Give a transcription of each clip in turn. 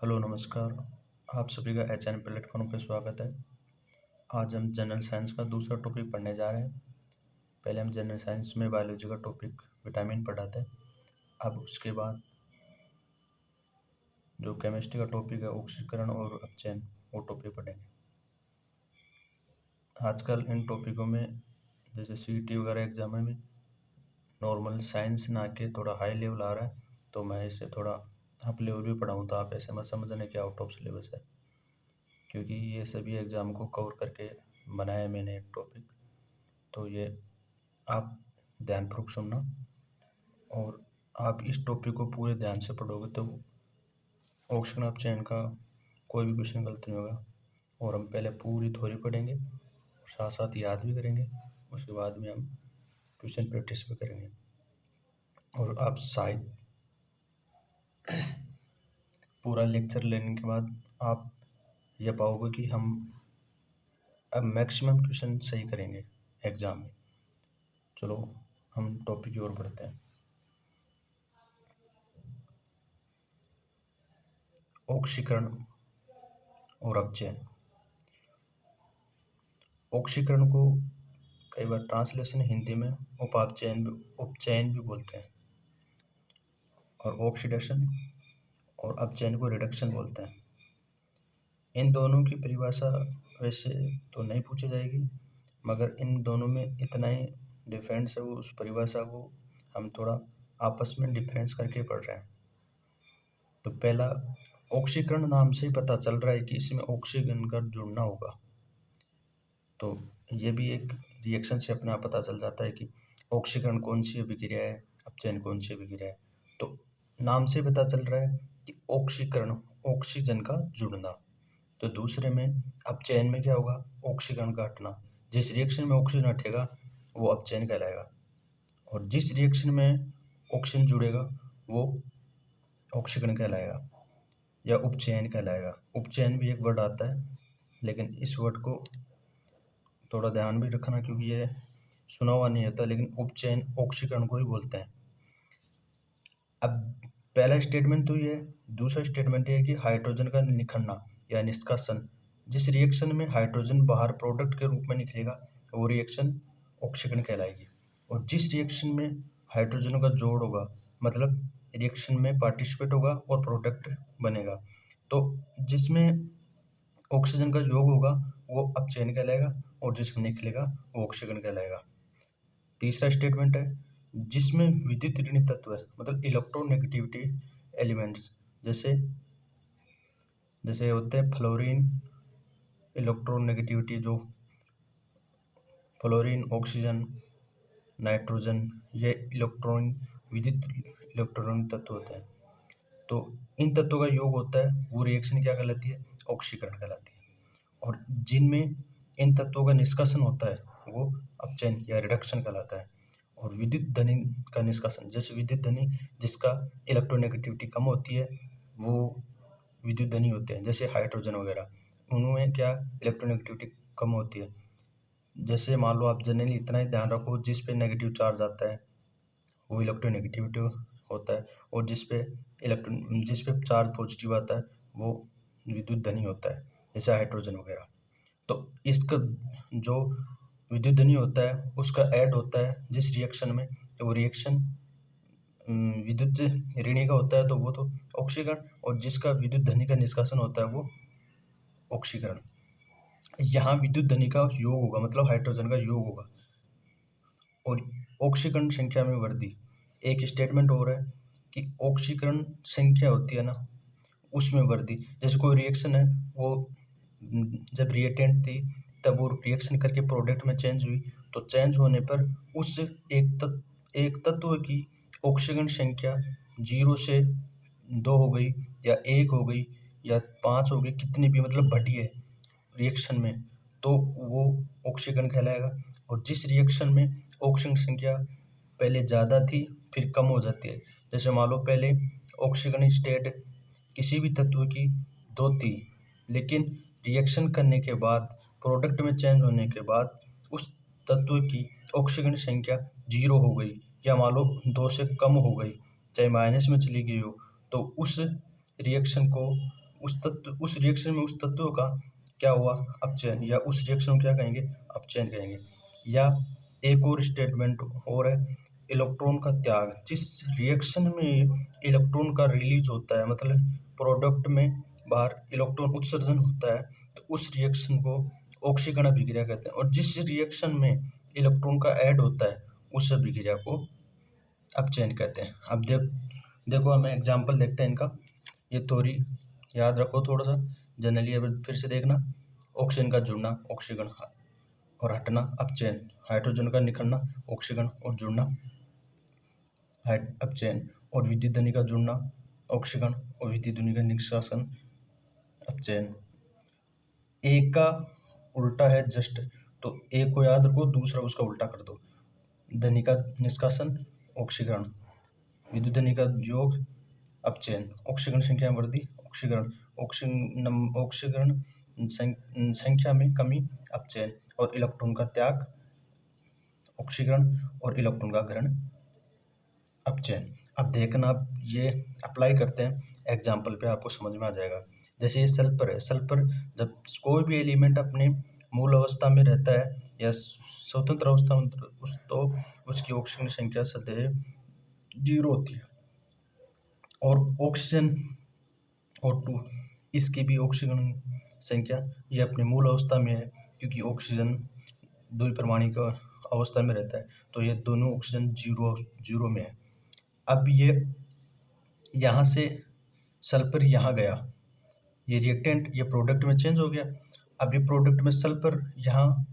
Hello नमस्कार। आप सभी का एचएन प्लेटफॉर्म पे स्वागत है। आज हम जनरल साइंस का दूसरा टॉपिक पढ़ने जा रहे हैं। पहले हम जनरल साइंस में बायोलॉजी का टॉपिक विटामिन पढ़ा था। अब उसके बाद जो केमिस्ट्री का टॉपिक है ऑक्सीकरण और अपचयन वो टॉपिक पढ़ेंगे। आजकल इन टॉपिकों में जैसे सीईटी वगैरह एग्जाम में नॉर्मल साइंस ना के थोड़ा हाई लेवल आ रहा है, तो मैं इसे थोड़ा अप लेवल भी पढ़ाऊँ, तो आप ऐसे मत समझने कि आउट ऑफ सिलेबस है, क्योंकि ये सभी एग्ज़ाम को कवर करके बनाया मैंने एक टॉपिक। तो ये आप ध्यानपूर्वक सुनना, और आप इस टॉपिक को पूरे ध्यान से पढ़ोगे तो ऑक्सीजन अपचयन का कोई भी क्वेश्चन गलत नहीं होगा। और हम पहले पूरी थ्योरी पढ़ेंगे और साथ साथ याद भी करेंगे। उसके बाद में हम क्वेश्चन प्रैक्टिस भी करेंगे। और आप शायद पूरा लेक्चर लेने के बाद आप ये पाओगे कि हम अब मैक्सिमम क्वेश्चन सही करेंगे एग्ज़ाम में। चलो हम टॉपिक की ओर बढ़ते हैं। ऑक्सीकरण और अपचयन। ऑक्सीकरण को कई बार ट्रांसलेशन हिंदी में उपचयन भी बोलते हैं, और ऑक्सीडेशन और अपचयन को रिडक्शन बोलते हैं। इन दोनों की परिभाषा वैसे तो नहीं पूछी जाएगी, मगर इन दोनों में इतना ही डिफरेंस है, वो उस परिभाषा को हम थोड़ा आपस में डिफरेंस करके पढ़ रहे हैं। तो पहला, ऑक्सीकरण नाम से ही पता चल रहा है कि इसमें ऑक्सीजन का जुड़ना होगा। तो ये भी एक रिएक्शन से अपने आप पता चल जाता है कि ऑक्सीकरण कौन सी अभिक्रिया है, अपचयन कौन सी अभिक्रिया है। तो नाम से पता चल रहा है कि ऑक्सीकरण ऑक्सीजन का जुड़ना। तो दूसरे में अपचयन में क्या होगा, ऑक्सीकरण का हटना। जिस रिएक्शन में ऑक्सीजन हटेगा वो अपचयन कहलाएगा, और जिस रिएक्शन में ऑक्सीजन जुड़ेगा वो ऑक्सीकरण कहलाएगा या उपचयन कहलाएगा। उपचयन भी एक वर्ड आता है, लेकिन इस वर्ड को थोड़ा ध्यान भी रखना, क्योंकि ये सुना हुआ नहीं होता, लेकिन उपचयन ऑक्सीकरण को ही बोलते हैं। अब पहला स्टेटमेंट तो ये है। दूसरा स्टेटमेंट ये है कि हाइड्रोजन का निखरना या निष्कासन। जिस रिएक्शन में हाइड्रोजन बाहर प्रोडक्ट के रूप में निकलेगा वो रिएक्शन ऑक्सीकरण कहलाएगी, और जिस रिएक्शन में हाइड्रोजन का जोड़ होगा, मतलब रिएक्शन में पार्टिसिपेट होगा और प्रोडक्ट बनेगा, तो जिसमें ऑक्सीजन का योग होगा वो अपचयन कहलाएगा, और जिसमें निकलेगा वो ऑक्सीकरण कहलाएगा। तीसरा स्टेटमेंट है, जिसमें विद्युत ऋणी तत्व है, मतलब इलेक्ट्रोनेगेटिविटी एलिमेंट्स, जैसे होते हैं फ्लोरीन, इलेक्ट्रोनेगेटिविटी, जो फ्लोरीन, ऑक्सीजन, नाइट्रोजन, ये विद्युत इलेक्ट्रॉन तत्व होते हैं। तो इन तत्वों का योग होता है, वो रिएक्शन क्या कहलाती है, ऑक्सीकरण कहलाती है। और जिनमें इन तत्वों का निष्कासन होता है वो अपचयन या रिडक्शन कहलाता है। और विद्युत धनी का निष्कासन, जैसे विद्युत धनी जिसका इलेक्ट्रोनेगेटिविटी कम होती है वो विद्युत धनी होते हैं, जैसे हाइड्रोजन वगैरह, उनमें क्या इलेक्ट्रोनेगेटिविटी कम होती है। जैसे मान लो आप जनरली इतना ही ध्यान रखो, जिस पे नेगेटिव चार्ज आता है वो इलेक्ट्रोनेगेटिविटी होता है, और जिस पे चार्ज पॉजिटिव आता है वो विद्युत धनी होता है, जैसे हाइड्रोजन वगैरह। तो इसका जो विद्युत धनी होता है उसका ऐड होता है जिस रिएक्शन में, तो वो रिएक्शन विद्युत ऋणी का होता है तो वो तो ऑक्सीकरण, और जिसका विद्युत धनी का निष्कासन होता है वो ऑक्सीकरण। यहाँ विद्युत धनी का योग होगा, मतलब हाइड्रोजन का योग होगा, और ऑक्सीकरण संख्या में वृद्धि। एक स्टेटमेंट हो रहा है कि ऑक्सीकरण संख्या होती है ना, उसमें वृद्धि। जैसे कोई रिएक्शन है, वो जब रिएक्टेंट थी तब वो रिएक्शन करके प्रोडक्ट में चेंज हुई, तो चेंज होने पर उस एक तत्व की ऑक्सीकरण संख्या 0 से 2 हो गई या 1 हो गई या 5 हो गई, कितनी भी मतलब बढ़ी है रिएक्शन में, तो वो ऑक्सीकरण कहलाएगा। और जिस रिएक्शन में ऑक्सीजन संख्या पहले ज़्यादा थी फिर कम हो जाती है, जैसे मान लो पहले ऑक्सीजन स्टेट किसी भी तत्व की 2 थी, लेकिन रिएक्शन करने के बाद प्रोडक्ट में चेंज होने के बाद उस तत्व की ऑक्सीजन संख्या 0 हो गई, या मान लो 2 से कम हो गई, चाहे माइनस में चली गई हो, तो उस रिएक्शन को उस रिएक्शन में उस तत्व का क्या हुआ, अपचयन, या उस रिएक्शन को क्या कहेंगे, अपचयन कहेंगे। या एक और स्टेटमेंट और है, इलेक्ट्रॉन का त्याग। जिस रिएक्शन में इलेक्ट्रॉन का रिलीज होता है, मतलब प्रोडक्ट में बाहर इलेक्ट्रॉन उत्सर्जन होता है, तो उस रिएक्शन को ऑक्सीकरण अभिक्रिया कहते हैं। और जिस रिएक्शन में इलेक्ट्रॉन का ऐड होता है, उस अभिक्रिया को अपचयन कहते हैं। अब देखो हमें एग्जाम्पल देखते हैं इनका। ये थ्योरी याद रखो थोड़ा सा, जनरली अब फिर से देखना। ऑक्सीजन का जुड़ना, ऑक्सीकरण और हटना, अपचयन। हाइड्रोजन का निकलना, ऑक्सीकरण और जुड़ना, अपचयन। और विद्युत धनी का जुड़ना, ऑक्सीकरण, और विद्युत धनी का निष्कासन, अपचयन। एक का उल्टा है जस्ट, तो एक को याद रखो, दूसरा उसका उल्टा कर दो। धनी का निष्कासन, ऑक्सीकरण। विद्युत धनी का योग, अपचयन। ऑक्सीकरण संख्या में वृद्धि, ऑक्सीकरण। ऑक्सीकरण संख्या में कमी, अपचयन। और इलेक्ट्रॉन का त्याग, ऑक्सीकरण। और इलेक्ट्रॉन का ग्रहण, अपचयन। अब देखना, आप ये अप्लाई करते हैं एग्जाम्पल पे, आपको समझ में आ जाएगा। जैसे ये सल्फर है, सल्फर जब कोई भी एलिमेंट अपने मूल अवस्था में रहता है या स्वतंत्र अवस्था में, तो उसकी ऑक्सीजन संख्या सदैव 0 होती है। और ऑक्सीजन O2, इसकी भी ऑक्सीजन संख्या ये अपने मूल अवस्था में है, क्योंकि ऑक्सीजन द्विपरमाणिक अवस्था में रहता है, तो ये दोनों ऑक्सीजन 0 में है। अब ये यहाँ से सल्फर यहाँ गया, ये रिएक्टेंट, ये प्रोडक्ट में चेंज हो गया। अब ये प्रोडक्ट में सल्फर यहाँ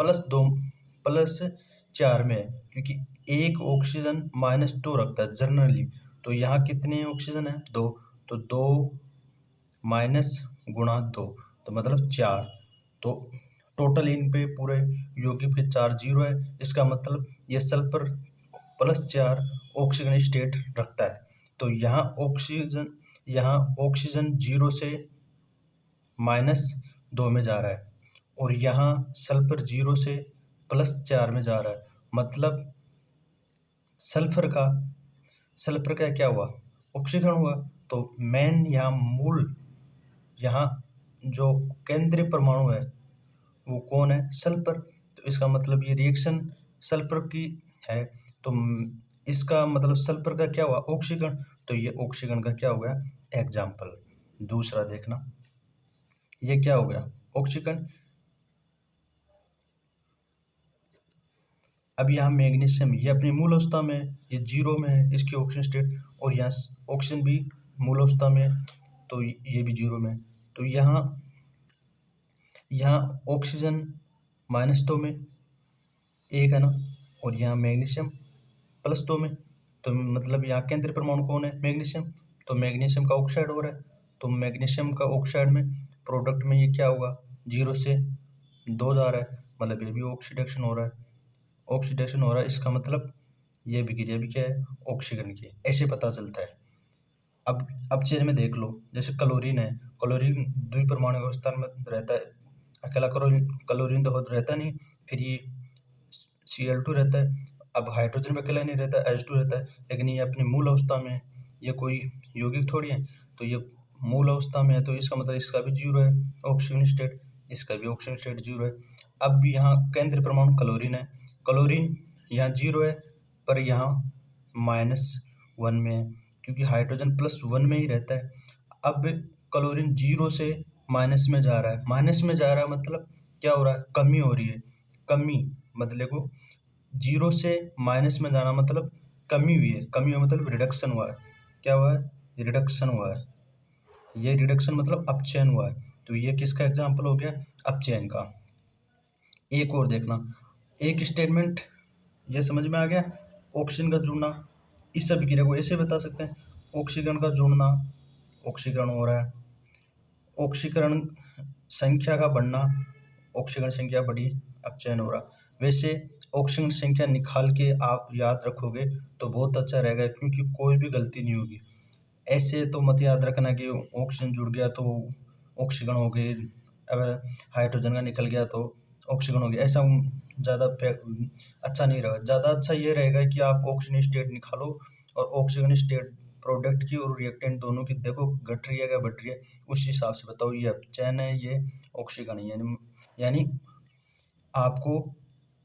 +4 में है, क्योंकि एक ऑक्सीजन -2 रखता है जनरली। तो यहाँ कितने ऑक्सीजन है, 2, तो 2 माइनस गुणा 2, तो मतलब 4। तो टोटल इन पे पूरे यौगिक पे 4 0 है। इसका मतलब ये सल्फर +4 ऑक्सीजन स्टेट रखता है। तो यहाँ ऑक्सीजन 0 से -2 में जा रहा है, और यहाँ सल्फर 0 से +4 में जा रहा है। मतलब सल्फर का क्या हुआ, ऑक्सीकरण हुआ। तो मेन यहाँ जो केंद्रीय परमाणु है वो कौन है, सल्फर। तो इसका मतलब ये रिएक्शन सल्फर की है, तो इसका मतलब सल्फर का क्या हुआ, ऑक्सीकरण। तो ये ऑक्सीकरण का क्या हो गया, एग्जाम्पल। दूसरा देखना, ये क्या हो गया, ऑक्सीकरण। अब यहाँ मैग्नीशियम, ये अपनी मूल अवस्था में, ये 0 में है, इसकी ऑक्सीजन स्टेट। और यहाँ ऑक्सीजन भी मूल अवस्था में, तो ये भी 0 में। तो यहाँ ऑक्सीजन -2 में एक है ना, और यहाँ मैग्नीशियम +2 में। तो मतलब यहाँ केंद्रीय परमाणु कौन है, मैग्नीशियम। तो मैग्नीशियम का ऑक्साइड हो रहा है, तो मैग्नीशियम का ऑक्साइड में प्रोडक्ट में ये क्या होगा, 0 से 2 जा रहा है, मतलब ये भी ऑक्सीडेशन हो रहा है। इसका मतलब ये विक्रिया भी क्या है, ऑक्सीकरण की। ऐसे पता चलता है। अब चेन में देख लो, जैसे क्लोरीन है, क्लोरीन द्विपरमाणु अवस्था में रहता है, अकेला क्लोरीन तो रहता नहीं, फिर ये Cl2 रहता है। अब हाइड्रोजन में अकेला नहीं रहता, H2 रहता है, लेकिन ये अपनी मूल अवस्था में है, ये कोई यौगिक थोड़ी है। तो ये मूल अवस्था में है, तो इसका मतलब इसका भी 0 है ऑक्सीजन स्टेट, इसका भी ऑक्सीजन स्टेट 0 है। अब यहाँ केंद्रीय परमाणु क्लोरीन है, क्लोरीन यहाँ 0 है, पर यहाँ -1 में है, क्योंकि हाइड्रोजन +1 में ही रहता है। अब क्लोरीन 0 से माइनस में जा रहा है, मतलब क्या हो रहा है, कमी हो रही है। कमी मतलब देखो, 0 से माइनस में जाना मतलब कमी हुई है, कमी हुआ मतलब रिडक्शन हुआ है। क्या हुआ है, रिडक्शन हुआ है। ये रिडक्शन मतलब अपचयन हुआ है। तो ये किसका एग्जाम्पल हो गया, अपचयन का। एक और देखना, एक स्टेटमेंट ये समझ में आ गया। ऑक्सीजन का जुड़ना, इस अभिक्रिया को ऐसे बता सकते हैं, ऑक्सीजन का जुड़ना, ऑक्सीकरण हो रहा है, ऑक्सीकरण संख्या का बढ़ना, ऑक्सीकरण संख्या बढ़ी, अपचयन हो रहा। वैसे ऑक्सीजन संख्या निकाल के आप याद रखोगे तो बहुत अच्छा रहेगा, क्योंकि कोई भी गलती नहीं होगी। ऐसे तो मत याद रखना कि ऑक्सीजन जुड़ गया तो ऑक्सीकरण हो गई, अब हाइड्रोजन का निकल गया तो ऑक्सीकरण हो गया। ऐसा ज़्यादा अच्छा नहीं रहेगा। ज़्यादा अच्छा ये रहेगा कि आप ऑक्सीजन स्टेट निकालो और ऑक्सीजन स्टेट प्रोडक्ट की और रिएक्टेंट दोनों की देखो घट रही है या बढ़ रही है, उस हिसाब से बताओ ये चैन है, ये ऑक्सीकरण है। यानी आपको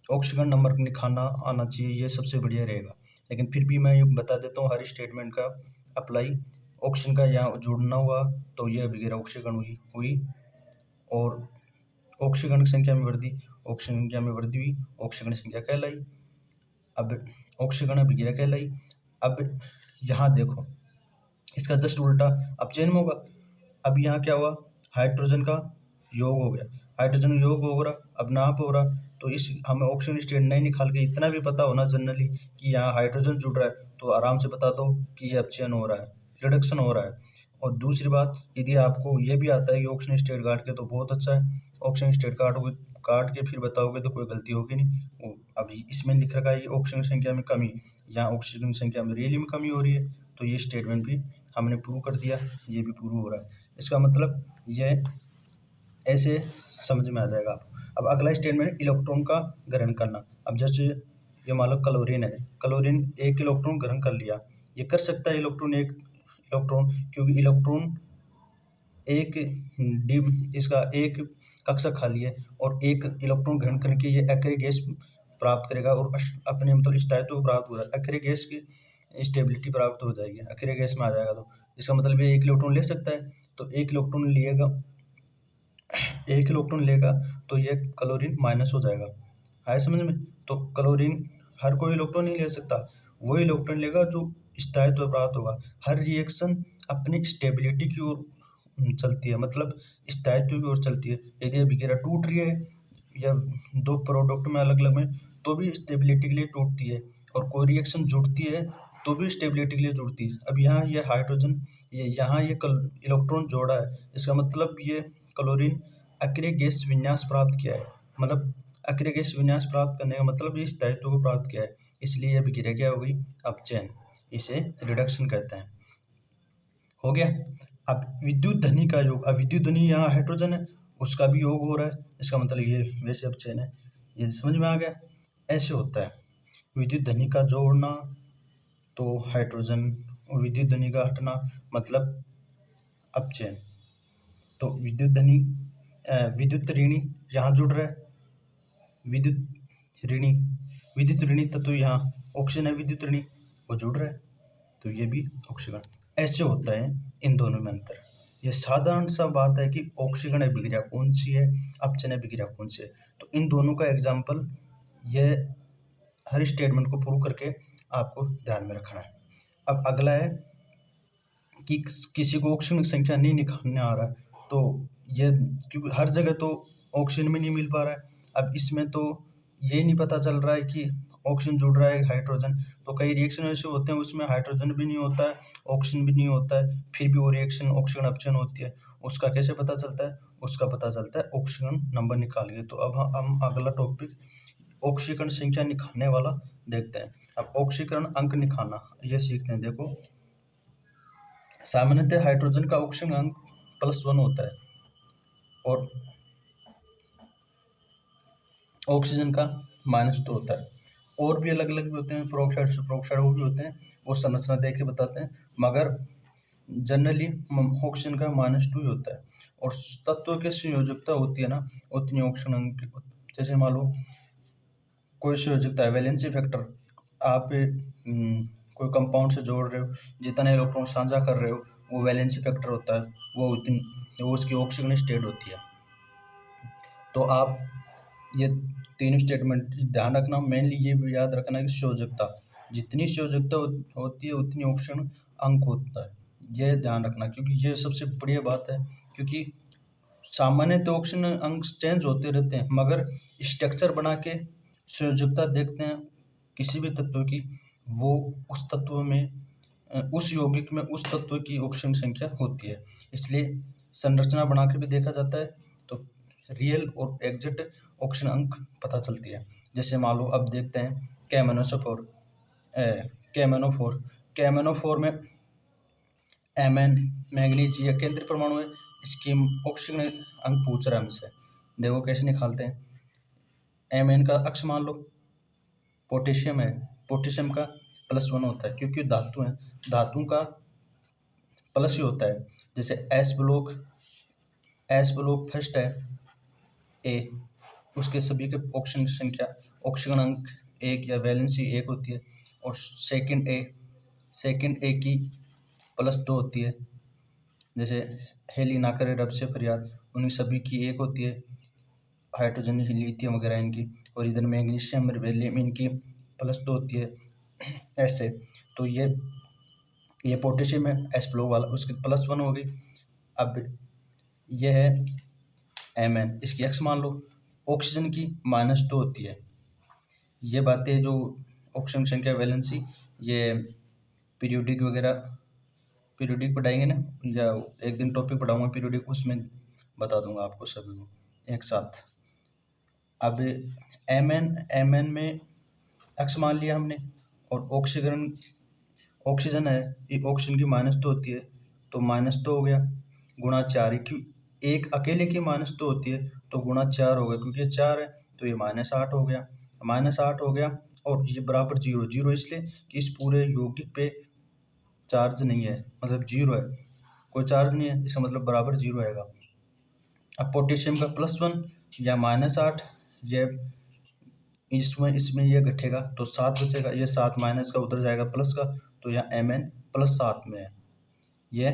ऑक्सीकरण नंबर निकालना आना चाहिए, ये सबसे बढ़िया रहेगा। लेकिन फिर भी मैं ये बता देता हूँ हर स्टेटमेंट का अप्लाई। ऑक्सीजन का यहाँ जुड़ना हुआ तो ये अभिक्रिया ऑक्सीकरण हुई और ऑक्सीकरण की संख्या में वृद्धि, ऑक्सीजन की संख्या में वृद्धि हुई, ऑक्सीकरण संख्या कहलाई। अब ऑक्सीकरण अभिक्रिया कहलाई। अब यहाँ देखो इसका जस्ट उल्टा अब चेन में होगा। अब यहाँ क्या हुआ, हाइड्रोजन का योग हो गया, हाइड्रोजन योग हो रहा, अब नाप हो रहा, तो इस हमें ऑक्सीजन स्टेट नहीं निकाल के इतना भी पता होना जनरली कि यहाँ हाइड्रोजन जुड़ रहा है, तो आराम से बता दो कि ये अब चेन हो रहा है, रिडक्शन हो रहा है। और दूसरी बात, यदि आपको ये भी आता है कि ऑक्सीजन स्टेट काट के, तो बहुत अच्छा है, ऑक्सीजन स्टेट काट के फिर बताओगे तो कोई गलती होगी नहीं। अभी इसमें लिख रखा है कि ऑक्सीजन संख्या में कमी, यहाँ ऑक्सीजन संख्या में रियली में कमी हो रही है, तो ये स्टेटमेंट भी हमने प्रूव कर दिया, ये भी प्रूव हो रहा है। इसका मतलब ये ऐसे समझ में आ जाएगा आपको। अब अगला स्टेटमेंट इलेक्ट्रॉन का ग्रहण करना। अब जैसे ये मान लो क्लोरीन है, क्लोरीन एक इलेक्ट्रॉन ग्रहण कर लिया, ये कर सकता है इलेक्ट्रॉन एक इलेक्ट्रॉन, क्योंकि इलेक्ट्रॉन एक इसका एक कक्षा खाली है और एक इलेक्ट्रॉन ग्रहण करके ये एक्रे गैस प्राप्त करेगा और अपने मतलब स्थायित्व को प्राप्त हो रहा है, एक्रे गैस की स्टेबिलिटी प्राप्त हो जाएगी, एक्रे गैस में आ जाएगा। तो इसका मतलब ये एक इलेक्ट्रॉन ले सकता है, तो एक इलेक्ट्रॉन लेगा तो ये क्लोरीन माइनस हो जाएगा, आया समझ में। तो क्लोरीन हर कोई इलेक्ट्रॉन नहीं ले सकता, वो इलेक्ट्रॉन लेगा जो स्थायित्व प्राप्त होगा। हर रिएक्शन अपनी स्टेबिलिटी की ओर चलती है, मतलब स्थायित्व की ओर चलती है। यदि अभिक्रिया टूट रही है या दो प्रोडक्ट में अलग अलग में, तो भी स्टेबिलिटी के लिए टूटती है, और कोई रिएक्शन जुड़ती है तो भी स्टेबिलिटी के लिए जुड़ती है। अब यहाँ ये हाइड्रोजन यहाँ ये इलेक्ट्रॉन जोड़ा है, इसका मतलब ये क्लोरीन अक्रिय गैस विन्यास प्राप्त किया है, मतलब अक्रिय गैस विन्यास प्राप्त करने का मतलब ये स्थायित्व को प्राप्त किया है, इसलिए यह अभिक्रिया क्या हो गई, अब चेन, इसे रिडक्शन कहते हैं। हो गया। अब विद्युत ध्वनि का योग, अब विद्युत ध्वनि यहाँ हाइड्रोजन है, उसका भी योग हो रहा है, इसका मतलब ये वैसे अब चेन है, ये समझ में आ गया। ऐसे होता है विद्युत ध्वनि का जोड़ना तो हाइड्रोजन, और विद्युत ध्वनि का हटना मतलब अब चेन। तो विद्युत ध्वनि विद्युत ऋणी यहाँ जुड़ रहा है, विद्युत ऋणी तत्व यहाँ ऑक्सीजन है, विद्युत ऋणी वो जुड़ रहा है, तो ये भी ऑक्सीकरण। ऐसे होता है इन दोनों में अंतर। ये साधारण सा बात है कि ऑक्सीकरण अभिक्रिया कौन सी है, अपचयन अभिक्रिया कौन सी है। तो इन दोनों का एग्जाम्पल ये हर स्टेटमेंट को प्रूव करके आपको ध्यान में रखना है। अब अगला है कि किसी को ऑक्सीजन की संख्या नहीं निकालने आ रहा है, तो ये क्योंकि हर जगह तो ऑक्सीजन में नहीं मिल पा रहा है। अब इसमें तो ये नहीं पता चल रहा है कि ऑक्सीजन जुड़ रहा है हाइड्रोजन, तो कई रिएक्शन ऐसे होते हैं उसमें हाइड्रोजन भी नहीं होता है, ऑक्सीजन भी नहीं होता है, फिर भी वो रिएक्शन ऑक्सीजन अपचयन होती है। उसका कैसे पता चलता है, उसका पता चलता है ऑक्सीजन नंबर निकाल के। तो अब हम अगला टॉपिक ऑक्सीकरण संख्या निकालने वाला देखते हैं। अब ऑक्सीकरण अंक निकालना ये सीखते हैं। देखो सामान्यतः हाइड्रोजन का ऑक्सीजन अंक +1 होता है और ऑक्सीजन का -2 होता है। और भी अलग अलग भी होते हैं, पेरोक्साइड सुपरऑक्साइड वो भी होते हैं, वो संरचना देख के बताते हैं, मगर जनरली ऑक्सीजन का -2 ही होता है। और तत्व की संयोजकता होती है ना, उतनी ऑक्सीजन अंक, जैसे मान लो कोई संयोजकता है, वैलेंसी फैक्टर, आप कोई कंपाउंड से जोड़ रहे हो, जितने इलेक्ट्रॉन साझा कर रहे हो वो वैलेंसी फैक्टर होता है, वो उसकी ऑक्सीजन स्टेट होती है। तो आप ये तीनों स्टेटमेंट ध्यान रखना, मेनली ये भी याद रखना कि संयोजकता, जितनी संयोजकता होती है उतनी ऑक्सीजन अंक होता है, ये ध्यान रखना, क्योंकि ये सबसे बढ़िया बात है। क्योंकि सामान्य तो ऑक्सीजन अंक चेंज होते रहते हैं, मगर स्ट्रक्चर बना के संयोजकता देखते हैं किसी भी तत्व की, वो उस तत्व में उस यौगिक में उस तत्व की ऑक्सीजन संख्या होती है, इसलिए संरचना बना के भी देखा जाता है, तो रियल और एग्जैक्ट ऑक्सीजन अंक पता चलती है। जैसे मान लो अब देखते हैं कैमेनोफोर में Mn मैंगनीज या केंद्रीय परमाणु है, इसकी ऑक्सीजन अंक पूछ रहा है हमसे, देखो कैसे निकालते हैं। Mn का अक्ष मान लो पोटेशियम है, पोटेशियम का +1 होता है, क्योंकि धातु है, धातु का प्लस ही होता है। जैसे एस ब्लॉक फर्स्ट है ए, उसके सभी के ऑक्सीजन संख्या, ऑक्सीजन अंक एक या वैलेंसी एक होती है। और सेकंड ए की +2 होती है। जैसे हेली ना करे रब से फरियाद, उन्हीं सभी की एक होती है। हाइड्रोजन, लिथियम वगैरह इनकी। और इधर मैग्नीशियम, बेरिलियम इनकी +2 होती है। ऐसे तो ये पोटेशियम है एस ब्लॉक वाला, उसकी +1 हो गई। अब ये है Mn, इसकी x मान लो। ऑक्सीजन की -2 होती है। ये बातें जो ऑक्सीजन संख्या, वैलेंसी, ये पीरियोडिक पढ़ाएंगे ना, या एक दिन टॉपिक पढ़ाऊंगा पीरियोडिक, उसमें बता दूंगा आपको सभी को एक साथ। अब Mn में x मान लिया हमने, और ऑक्सीजन है, ये ऑक्सीजन की -2 होती है, तो -2 हो गया गुणा 4, एक अकेले की -2 होती है तो गुणा 4 हो गया, क्योंकि ये 4 है तो ये -8 हो गया। -8 हो गया, और ये बराबर 0 इसलिए कि इस पूरे यौगिक पे चार्ज नहीं है, मतलब 0 है, कोई चार्ज नहीं है, इसका मतलब बराबर 0 आएगा। अब पोटेशियम का +1 या -8, ये इसमें ये घटेगा तो 7 बचेगा, ये 7 माइनस का उधर जाएगा प्लस का, तो यहाँ Mn +7 में है। ये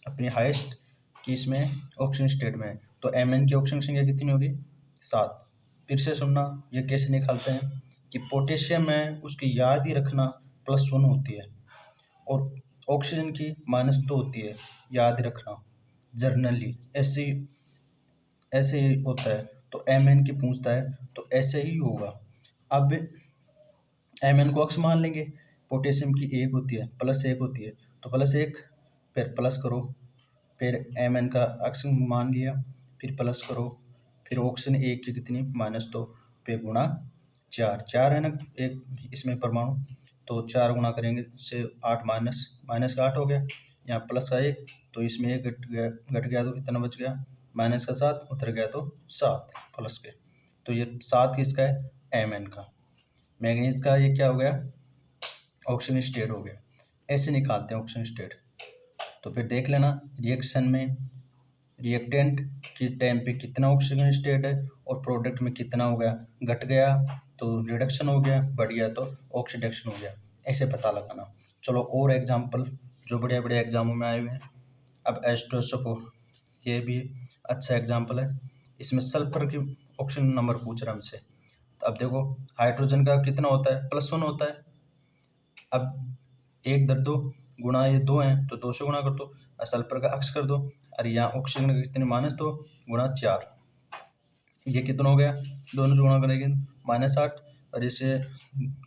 अपनी हाइस्ट की इसमें ऑक्सीजन स्टेट में है, तो Mn की ऑक्सीजन संख्या कितनी होगी? 7। फिर से सुनना, ये कैसे निकालते हैं कि पोटेशियम है उसकी याद ही रखना +1 होती है, और ऑक्सीजन की -2 होती है, याद रखना जर्नली ऐसे ही होता है। तो Mn की पूछता है तो ऐसे ही होगा। अब Mn को x मान लेंगे, पोटेशियम की 1 होती है, +1 होती है, तो +1, फिर प्लस करो, फिर Mn का x मान लिया, फिर प्लस करो, फिर ऑक्सीजन 1 की कितनी? -2, फिर गुणा 4 है ना एक इसमें परमाणु, तो 4 गुणा करेंगे से 8 माइनस का 8 हो गया, यहाँ प्लस का 1, तो इसमें 1 घट गया तो कितना बच गया? माइनस का 7, उतर गया तो 7 प्लस के, तो ये 7 किसका है? Mn का। मैंगनीज का ये क्या हो गया? ऑक्सीजन स्टेट हो गया। ऐसे निकालते हैं ऑक्सीजन स्टेट। तो फिर देख लेना रिएक्शन में रिएक्टेंट की टाइम पे कितना ऑक्सीजन स्टेट है, और प्रोडक्ट में कितना हो गया, घट गया तो रिडक्शन हो गया, बढ़ गया तो ऑक्सीडेशन हो गया। ऐसे पता लगाना। चलो और एग्जाम्पल जो बड़े बड़े एग्जामों में आए हुए हैं। अब H2SO4, ये भी अच्छा एग्जाम्पल है। इसमें सल्फर की ऑक्सीजन नंबर पूछ रहा है हमसे। तो अब देखो हाइड्रोजन का कितना होता है? +1 होता है। अब 1 दर 2 गुणा, ये 2 हैं तो 2 से गुणा कर दो, और सल्फर का x कर दो, और यहाँ ऑक्सीजन का कितने? -2 गुणा 4, ये कितना हो गया? दोनों से गुणा करेंगे -8, और इससे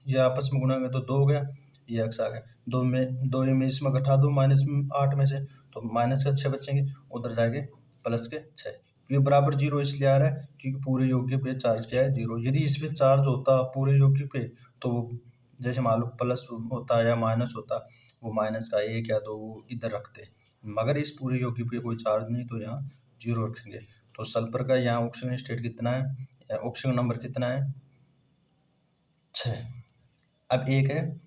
ये आपस में गुणा करें तो 2 हो गया, ये x आ गया। 2 में इसमें घटा दो -8 में से, तो माइनस का 6 बचेंगे, उधर जाएंगे प्लस के 6। ये बराबर 0 इसलिए आ रहा है क्योंकि पूरे यौगिक पे चार्ज क्या है? 0। यदि इस पे चार्ज होता पूरे यौगिक पे, तो वो जैसे मान लो प्लस होता या माइनस होता, वो माइनस का 1 या 2 इधर रखते, मगर इस पूरे यौगिक पे कोई चार्ज नहीं, तो यहाँ 0 रखेंगे। तो सल्फर का यहाँ ऑक्सीजन स्टेट कितना है, ऑक्सीजन नंबर कितना है? 6। अब एक है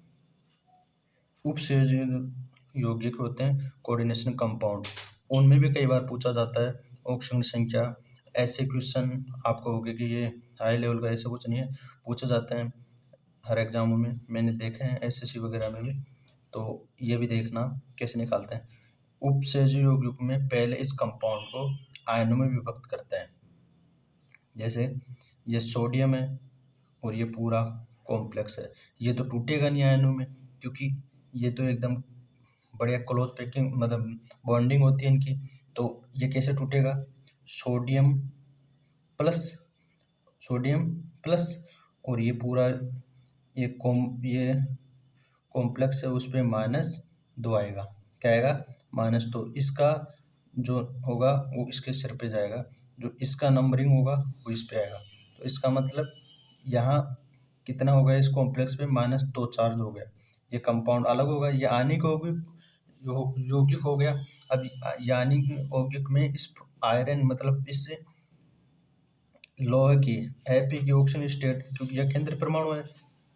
उपसंयोजक यौगिक होते हैं, कोऑर्डिनेशन कंपाउंड, उनमें भी कई बार पूछा जाता है ऑक्सीजन संख्या। ऐसे क्वेश्चन आपको होंगे कि ये हाई लेवल का ऐसा कुछ नहीं है, पूछा जाता है हर एग्जामों में, मैंने देखे हैं एसएससी वगैरह में भी। तो ये भी देखना कैसे निकालते हैं। उपसंयोजक यौगिक में पहले इस कंपाउंड को आयनों में विभक्त करते हैं। जैसे ये सोडियम है और ये पूरा कॉम्प्लेक्स है, ये तो टूटेगा नहीं आयनों में, क्योंकि ये तो एकदम बढ़िया क्लोज पैकिंग, मतलब बॉन्डिंग होती है इनकी। तो ये कैसे टूटेगा? सोडियम प्लस और ये पूरा ये कॉम्प्लेक्स है, उस पर -2 आएगा। क्या आएगा? -2। इसका जो होगा वो इसके सिर पे जाएगा, जो इसका नंबरिंग होगा वो इस पे आएगा। तो इसका मतलब यहाँ कितना होगा? इस कॉम्प्लेक्स पे -2 चार्ज हो गया, ये कंपाउंड अलग होगा, ये आयनिक यौगिक हो गया। अब आयनिक यौगिक में इस आयरन, मतलब इससे लोहे की Fe की ऑक्सीजन स्टेट, क्योंकि यह केंद्र परमाणु है,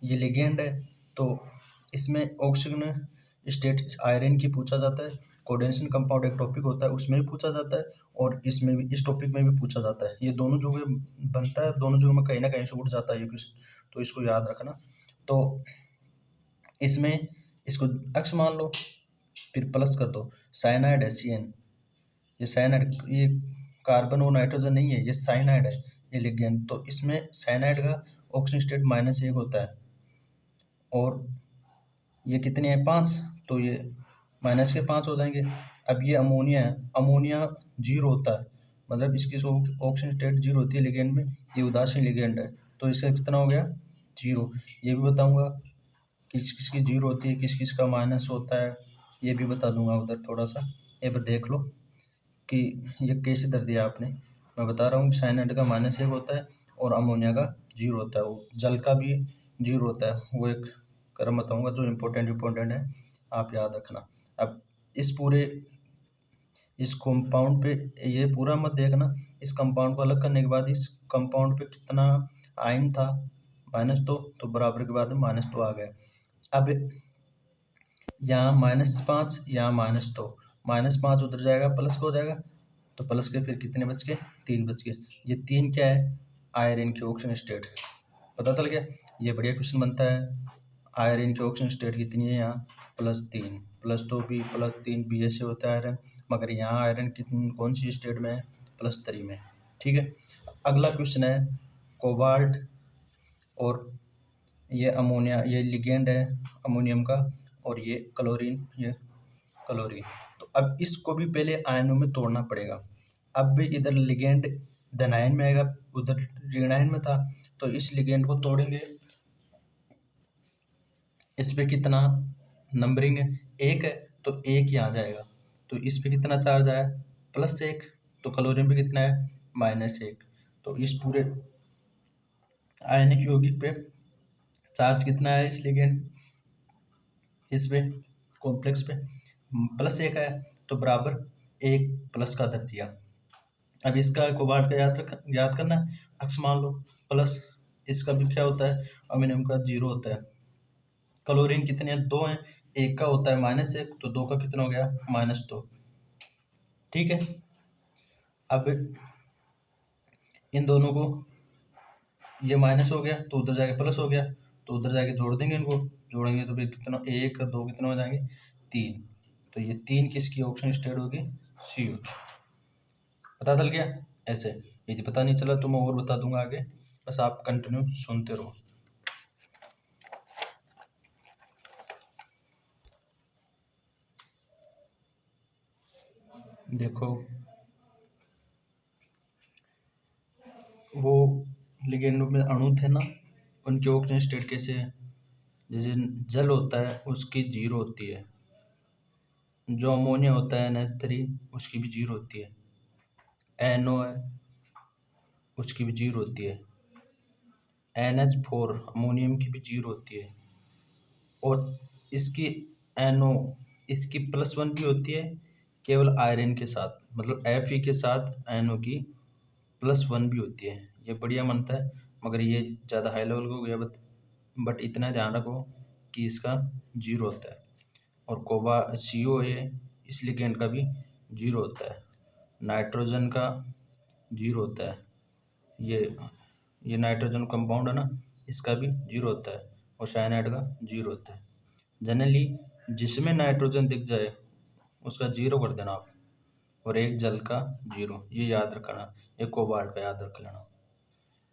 ये लिगेंड है, तो इसमें ऑक्सीजन स्टेट आयरन की पूछा जाता है। कोऑर्डिनेशन कंपाउंड एक टॉपिक होता है, उसमें भी पूछा जाता है और इसमें भी, इस टॉपिक में भी पूछा जाता है। ये दोनों जगह बनता है, दोनों जगह में कहीं ना कहीं से उठ जाता है ये क्वेश्चन, तो इसको याद रखना। तो इसमें इसको x मान लो, फिर प्लस कर दो, साइनाइड है CN, ये साइनाइड, ये कार्बन और नाइट्रोजन नहीं है, ये साइनाइड है, ये लिगेंड। तो इसमें साइनाइड का ऑक्सीजन स्टेट -1 होता है और ये कितने हैं 5, तो ये -5 हो जाएंगे। अब ये अमोनिया है, अमोनिया 0 होता है, मतलब इसकी ऑक्सीजन स्टेट 0 होती है लिगेंड में, ये उदासीन लिगेंड है, तो इसका कितना हो गया 0। ये भी बताऊंगा किस किस की 0 होती है, किस किस का माइनस होता है, ये भी बता दूंगा उधर थोड़ा सा। ये पर देख लो कि ये कैसे दर दिया आपने। मैं बता रहा हूँ साइनाइड का -1 होता है और अमोनिया का 0 होता है, वो जल का भी 0 होता है। वो एक क्रम बताऊंगा जो इम्पोर्टेंट है, आप याद रखना। अब इस पूरे इस कंपाउंड पे ये पूरा मत देखना, इस कंपाउंड को अलग करने के बाद इस कंपाउंड पे कितना आयन था -2, तो बराबर के बाद -2 आ गया। अब यहाँ -5, यहाँ -2, -5 उधर जाएगा, प्लस का हो जाएगा, तो प्लस के फिर कितने बच गए 3 बच गए। ये 3 क्या है, आयरन की ऑक्सीजन स्टेट, पता चल गया। ये बढ़िया क्वेश्चन बनता है। आयरन की ऑक्सीजन स्टेट कितनी है यहाँ +3, +2 भी +3 भी ऐसे होता है आयरन, मगर यहाँ आयरन कितनी कौन सी स्टेट में है +3 में। ठीक है, अगला क्वेश्चन है कोबाल्ट और ये अमोनिया, ये लिगेंड है अमोनियम का, और ये क्लोरीन, ये क्लोरीन। तो अब इसको भी पहले आयनों में तोड़ना पड़ेगा। अब भी इधर लिगेंड धनायन में आएगा, उधर ऋणायन में था, तो इस लिगेंड को तोड़ेंगे। इस पे कितना नंबरिंग है 1 है, तो 1 यहाँ जाएगा, तो इस पे कितना चार्ज आया +1, तो क्लोरीन पे कितना है -1। तो इस पूरे आयनिक यौगिक पे चार्ज कितना है इस लिगेंड, इस पे कॉम्प्लेक्स पे +1 है, तो बराबर 1 प्लस का दर दिया। अब इसका कोबाल्ट का याद करना है, अक्स मान लो प्लस, इसका भी क्या होता है अमोनियम का 0 होता है। क्लोरीन कितने हैं 2 हैं, 1 का होता है -1, तो 2 का कितना हो गया -2। ठीक है, अब इन दोनों को, ये माइनस हो गया तो उधर जाके प्लस हो गया, तो उधर जाके जोड़ देंगे, इनको जोड़ेंगे तो फिर कितना 1 और 2 कितना हो जाएंगे 3, तो ये 3 किसकी ऑक्सीजन स्टेट होगी CO की। पता चल गया। ऐसे यदि पता नहीं चला तो मैं और बता दूंगा आगे, बस आप कंटिन्यू सुनते रहो। देखो वो लिगेंडों में अणु थे ना, उनकी ऑक्सीजन स्टेट कैसे है, जैसे जल होता है उसकी 0 होती है, जो अमोनिया होता है NH3 उसकी भी 0 होती है, NO है उसकी भी 0 होती है, NH4 अमोनियम की भी 0 होती है, और इसकी NO इसकी +1 भी होती है केवल आयरन के साथ, मतलब Fe के साथ NO की +1 भी होती है। ये बढ़िया बनता है, मगर ये ज़्यादा हाई लेवल का हो गया, बट इतना ध्यान रखो कि इसका 0 होता है। और कोबा CO है, इस लिगेंड का भी 0 होता है। नाइट्रोजन का 0 होता है, ये नाइट्रोजन कंपाउंड है ना, इसका भी 0 होता है, और साइनाइड का 0 होता है। जनरली जिसमें नाइट्रोजन दिख जाए उसका 0 कर देना आप, और एक जल का 0, ये याद रखना। एक कोबाल्ट का याद रख लेना,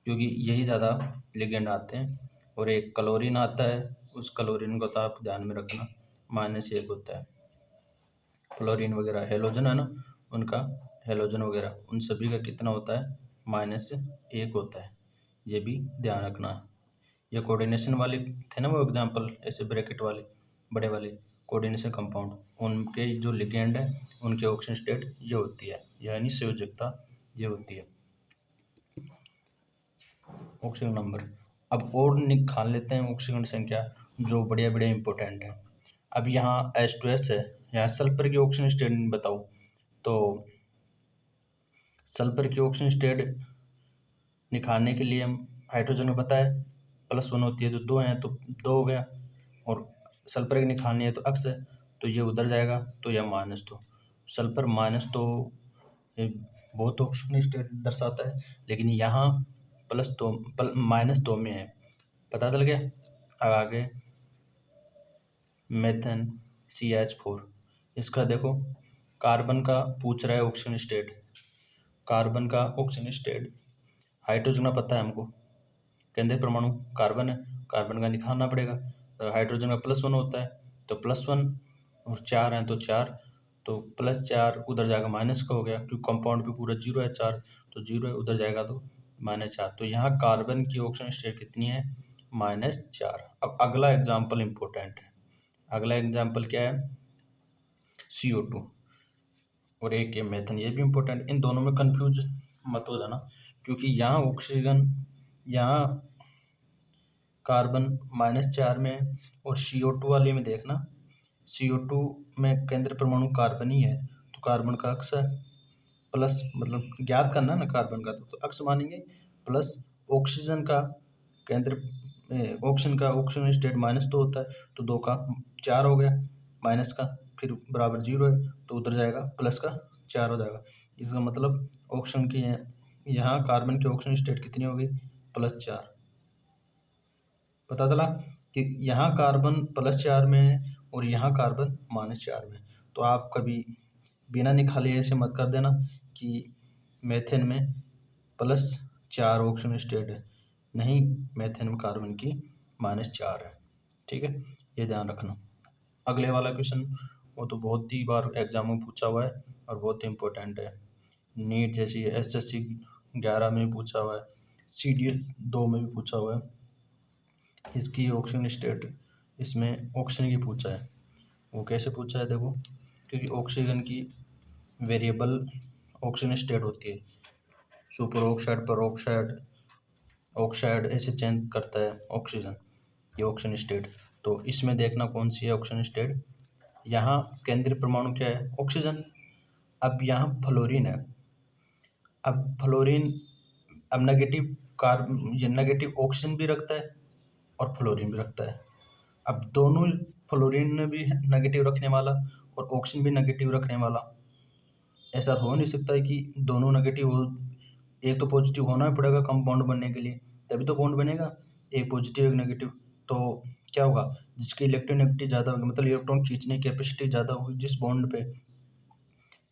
क्योंकि यही ज़्यादा लिगेंड आते हैं। और एक क्लोरीन आता है, उस क्लोरीन को तो आप ध्यान में रखना, -1 होता है। फ्लोरीन वगैरह हेलोजन है ना, उनका हेलोजन वगैरह उन सभी का कितना होता है -1 होता है, ये भी ध्यान रखना। ये कोऑर्डिनेशन वाले थे ना वो एग्जांपल, ऐसे ब्रैकेट वाले बड़े वाले कोऑर्डिनेशन कंपाउंड, उनके जो लिगेंड है उनकी ऑक्सीजन स्टेट ये होती है, यानी संयोजकता ये होती है, ऑक्सीजन नंबर। अब और निकाल लेते हैं ऑक्सीजन संख्या जो बढ़िया बढ़िया इंपॉर्टेंट है। अब यहाँ H2S है, यहाँ सल्फर की ऑक्सीजन स्टेट बताओ, तो सल्फर की ऑक्सीजन स्टेट निकालने के लिए हम हाइड्रोजन को पता है +1 होती है, तो 2 हैं तो 2 हो गया, और सल्फर की निकालनी है तो अक्स है, तो ये उधर जाएगा तो यह -2। सल्फर -2 ये बहुत ऑक्सीजन स्टेट दर्शाता है, लेकिन यहाँ +2 -2 में है। पता चल गया। अब आगे मेथेन CH4, इसका देखो कार्बन का पूछ रहा है ऑक्सीजन स्टेट। कार्बन का ऑक्सीजन स्टेट, हाइड्रोजन का पता है हमको, केंद्रीय परमाणु कार्बन है, कार्बन का निकालना पड़ेगा। तो हाइड्रोजन का +1 होता है, तो +1 और 4 हैं तो 4, तो +4 उधर जाएगा माइनस का हो गया, क्योंकि कंपाउंड पे पूरा 0 है चार्ज, तो 0 है उधर जाएगा तो -4। तो यहाँ कार्बन की ऑक्सीजन स्टेट कितनी है? -4। अब अगला एग्जाम्पल इम्पोर्टेंट है। अगला एग्जाम्पल क्या है? CO2 और एक है मेथन, ये भी इम्पोर्टेंट। इन दोनों में कंफ्यूज मत हो जाना, क्योंकि यहाँ ऑक्सीजन, यहाँ कार्बन -4 में है, और CO2 वाले में देखना, CO2 में केंद्र परमाणु कार्बन ही है, तो कार्बन का अक्स है प्लस, मतलब ज्ञात करना ना कार्बन का, तो अक्स मानेंगे, प्लस ऑक्सीजन का केंद्र, ऑक्सीजन का ऑक्सीजन स्टेट -2 होता है, तो 2 का 4 हो गया, माइनस का फिर बराबर 0 है, तो उधर जाएगा प्लस का 4 हो जाएगा। इसका मतलब ऑक्सीजन की यहाँ कार्बन की ऑक्सीजन स्टेट कितनी होगी? +4। पता चला कि यहाँ कार्बन +4 में है और यहाँ कार्बन -4 में। तो आप कभी बिना निकाले ऐसे मत कर देना कि मेथेन में +4 ऑक्सीजन स्टेट है, नहीं, मेथेन में कार्बन की -4 है। ठीक है, ये ध्यान रखना। अगले वाला क्वेश्चन वो तो बहुत ही बार एग्जाम में पूछा हुआ है और बहुत ही इम्पोर्टेंट है। नीट जैसी SSC 11 में भी पूछा हुआ है, CDS 2 में भी पूछा हुआ है। इसकी ऑक्सीजन स्टेट, इसमें ऑक्सीजन की पूछा है। वो कैसे पूछा है देखो, क्योंकि ऑक्सीजन की वेरिएबल ऑक्सीजन स्टेट होती है, सुपर ऑक्साइड, पर ऑक्साइड, ऑक्साइड ऐसे चेंज करता है ऑक्सीजन, ये ऑक्सीजन स्टेट। तो इसमें देखना कौन सी है ऑक्सीजन स्टेट। यहाँ केंद्रीय परमाणु क्या है? ऑक्सीजन। अब यहाँ फ्लोरीन है। अब फ्लोरीन, अब नेगेटिव कार्बन, ये नेगेटिव ऑक्सीजन भी रखता है और फ्लोरीन भी रखता है। अब दोनों, फ्लोरीन भी नेगेटिव रखने वाला और ऑक्सीजन भी नेगेटिव रखने वाला, ऐसा तो हो नहीं सकता है कि दोनों नेगेटिव हो। एक तो पॉजिटिव होना ही पड़ेगा कंपाउंड बनने के लिए, तभी तो बॉन्ड बनेगा, एक पॉजिटिव एक नेगेटिव। तो क्या होगा? जिसकी इलेक्ट्रोनेगेटिविटी ज़्यादा होगी, मतलब इलेक्ट्रॉन खींचने की कैपेसिटी ज़्यादा होगी जिस बॉन्ड पे,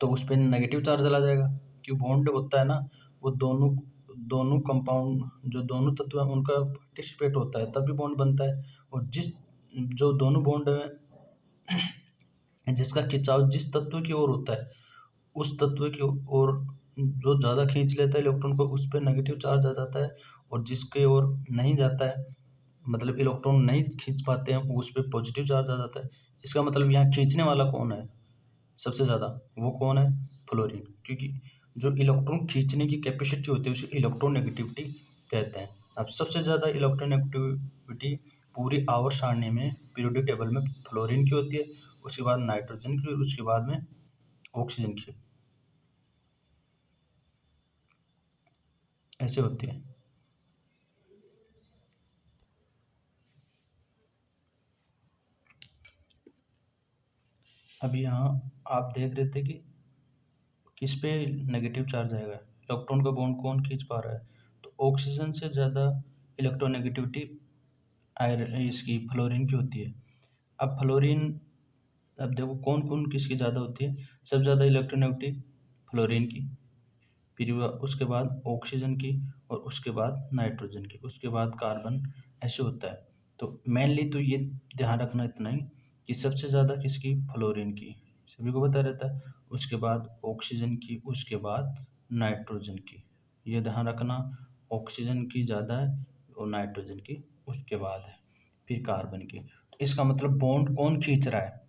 तो उस पर नेगेटिव चार्ज चला जाएगा। क्यों? बॉन्ड होता है ना, वो दोनों कंपाउंड, जो दोनों तत्व हैं उनका पार्टिसिपेट होता है तभी बॉन्ड बनता है। और जो दोनों बॉन्ड है जिसका खिंचाव जिस तत्व की ओर होता है, उस तत्व की ओर जो ज़्यादा खींच लेता है इलेक्ट्रॉन को, उस पर नेगेटिव चार्ज आ जाता है, और जिसके ओर नहीं जाता है, मतलब इलेक्ट्रॉन नहीं खींच पाते हैं, उस पर पॉजिटिव चार्ज आ जाता है। इसका मतलब यहाँ खींचने वाला कौन है सबसे ज़्यादा? वो कौन है? फ्लोरीन। क्योंकि जो इलेक्ट्रॉन खींचने की कैपेसिटी होती है उसे इलेक्ट्रोनेगेटिविटी कहते हैं। अब सबसे ज़्यादा इलेक्ट्रोनेगेटिविटी पूरी आवर्त सारणी में पीरियोडिक टेबल में फ्लोरीन की होती है, उसके बाद नाइट्रोजन की, उसके बाद में ऑक्सीजन की, ऐसे होती है। अभी यहाँ आप देख रहे थे कि किस पे नेगेटिव चार्ज आएगा, इलेक्ट्रॉन का बॉन्ड कौन खींच पा रहा है, तो ऑक्सीजन से ज़्यादा इलेक्ट्रोनेगेटिविटी इसकी फ्लोरीन की होती है। अब फ्लोरीन, अब देखो कौन कौन किसकी ज़्यादा होती है, सबसे ज़्यादा इलेक्ट्रोनेगेटिव फ्लोरीन की, फिर उसके बाद ऑक्सीजन की, और उसके बाद नाइट्रोजन की, उसके बाद कार्बन, ऐसे होता है। तो मेनली तो ये ध्यान रखना इतना ही कि सबसे ज़्यादा किसकी? फ्लोरीन की, सभी को पता रहता है। उसके बाद ऑक्सीजन की, उसके बाद नाइट्रोजन की, ये ध्यान रखना, ऑक्सीजन की ज़्यादा है और नाइट्रोजन की उसके बाद है, फिर कार्बन की। तो इसका मतलब बॉन्ड कौन खींच रहा है?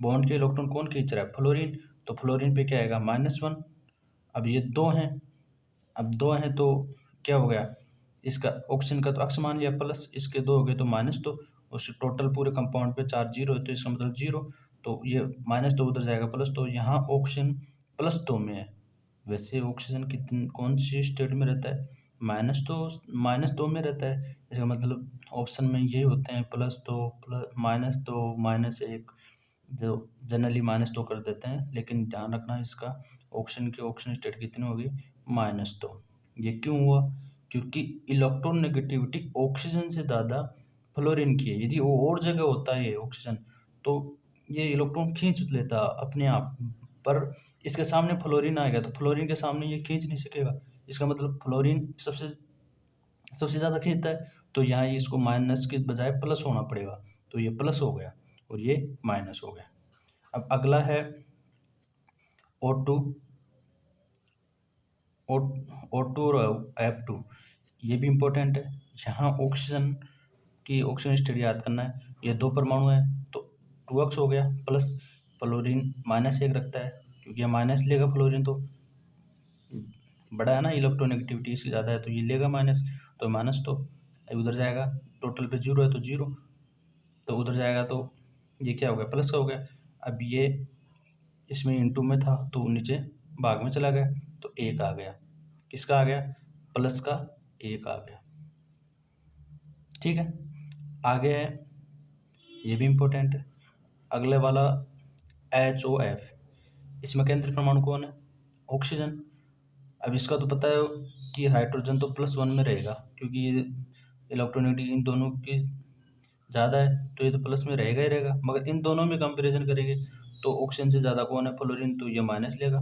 बॉन्ड के इलेक्ट्रॉन कौन खींच रहा है? फ्लोरीन। तो फ्लोरीन पे क्या आएगा? -1। अब ये 2 हैं, अब 2 हैं तो क्या हो गया? इसका ऑक्सीजन का तो अक्स मान लिया प्लस, इसके 2 हो गए तो -2, उस टोटल पूरे कंपाउंड पे चार्ज 0 है तो इसका मतलब 0, तो ये -2 उधर जाएगा प्लस, तो यहाँ ऑक्सीजन +2 में है। वैसे ऑक्सीजन कितनी, कौन सी स्टेट में रहता है? -2 में रहता है, इसका मतलब ऑप्शन में ये होते हैं +2 -2 -1, जो जनरली -2 कर देते हैं, लेकिन ध्यान रखना इसका ऑक्सीजन स्टेट कितनी होगी, -2। ये क्यों हुआ? क्योंकि इलेक्ट्रोनेगेटिविटी ऑक्सीजन से ज़्यादा फ्लोरीन की है। यदि वो और जगह होता है ये ऑक्सीजन, तो ये इलेक्ट्रॉन खींच लेता अपने आप, पर इसके सामने फ्लोरीन आएगा तो फ्लोरीन के सामने ये खींच नहीं सकेगा। इसका मतलब फ्लोरीन सबसे सबसे ज़्यादा खींचता है, तो यहाँ ये इसको माइनस के बजाय प्लस होना पड़ेगा, तो ये प्लस हो गया और ये माइनस हो गया। अब अगला है O2 और F2, ये भी इम्पोर्टेंट है। यहाँ ऑक्सीजन की ऑक्सीजन स्टेट याद करना है। ये 2 परमाणु है तो 2x हो गया, प्लस फ्लोरीन -1 रखता है, क्योंकि ये माइनस लेगा फ्लोरीन, तो बड़ा है ना, इलेक्ट्रोनेगेटिविटी इसकी ज़्यादा है तो ये लेगा माइनस, तो माइनस तो उधर जाएगा, टोटल पे 0 है तो 0, तो उधर जाएगा तो ये क्या हो गया, प्लस का हो गया। अब ये इसमें इंटू में था तो नीचे भाग में चला गया, तो 1 आ गया। किसका आ गया? प्लस का 1 आ गया। ठीक है, आगे है, ये भी इम्पोर्टेंट है, अगले वाला HOF, इसमें केंद्रीय परमाणु कौन है? ऑक्सीजन। अब इसका तो पता है कि हाइड्रोजन तो +1 में रहेगा, क्योंकि ये इलेक्ट्रोनेगेटिविटी इन दोनों की ज़्यादा है, तो ये तो प्लस में रहेगा ही रहेगा। मगर इन दोनों में कंपैरिजन करेंगे तो ऑक्सीजन से ज़्यादा कौन है? फ्लोरीन, तो ये माइनस लेगा,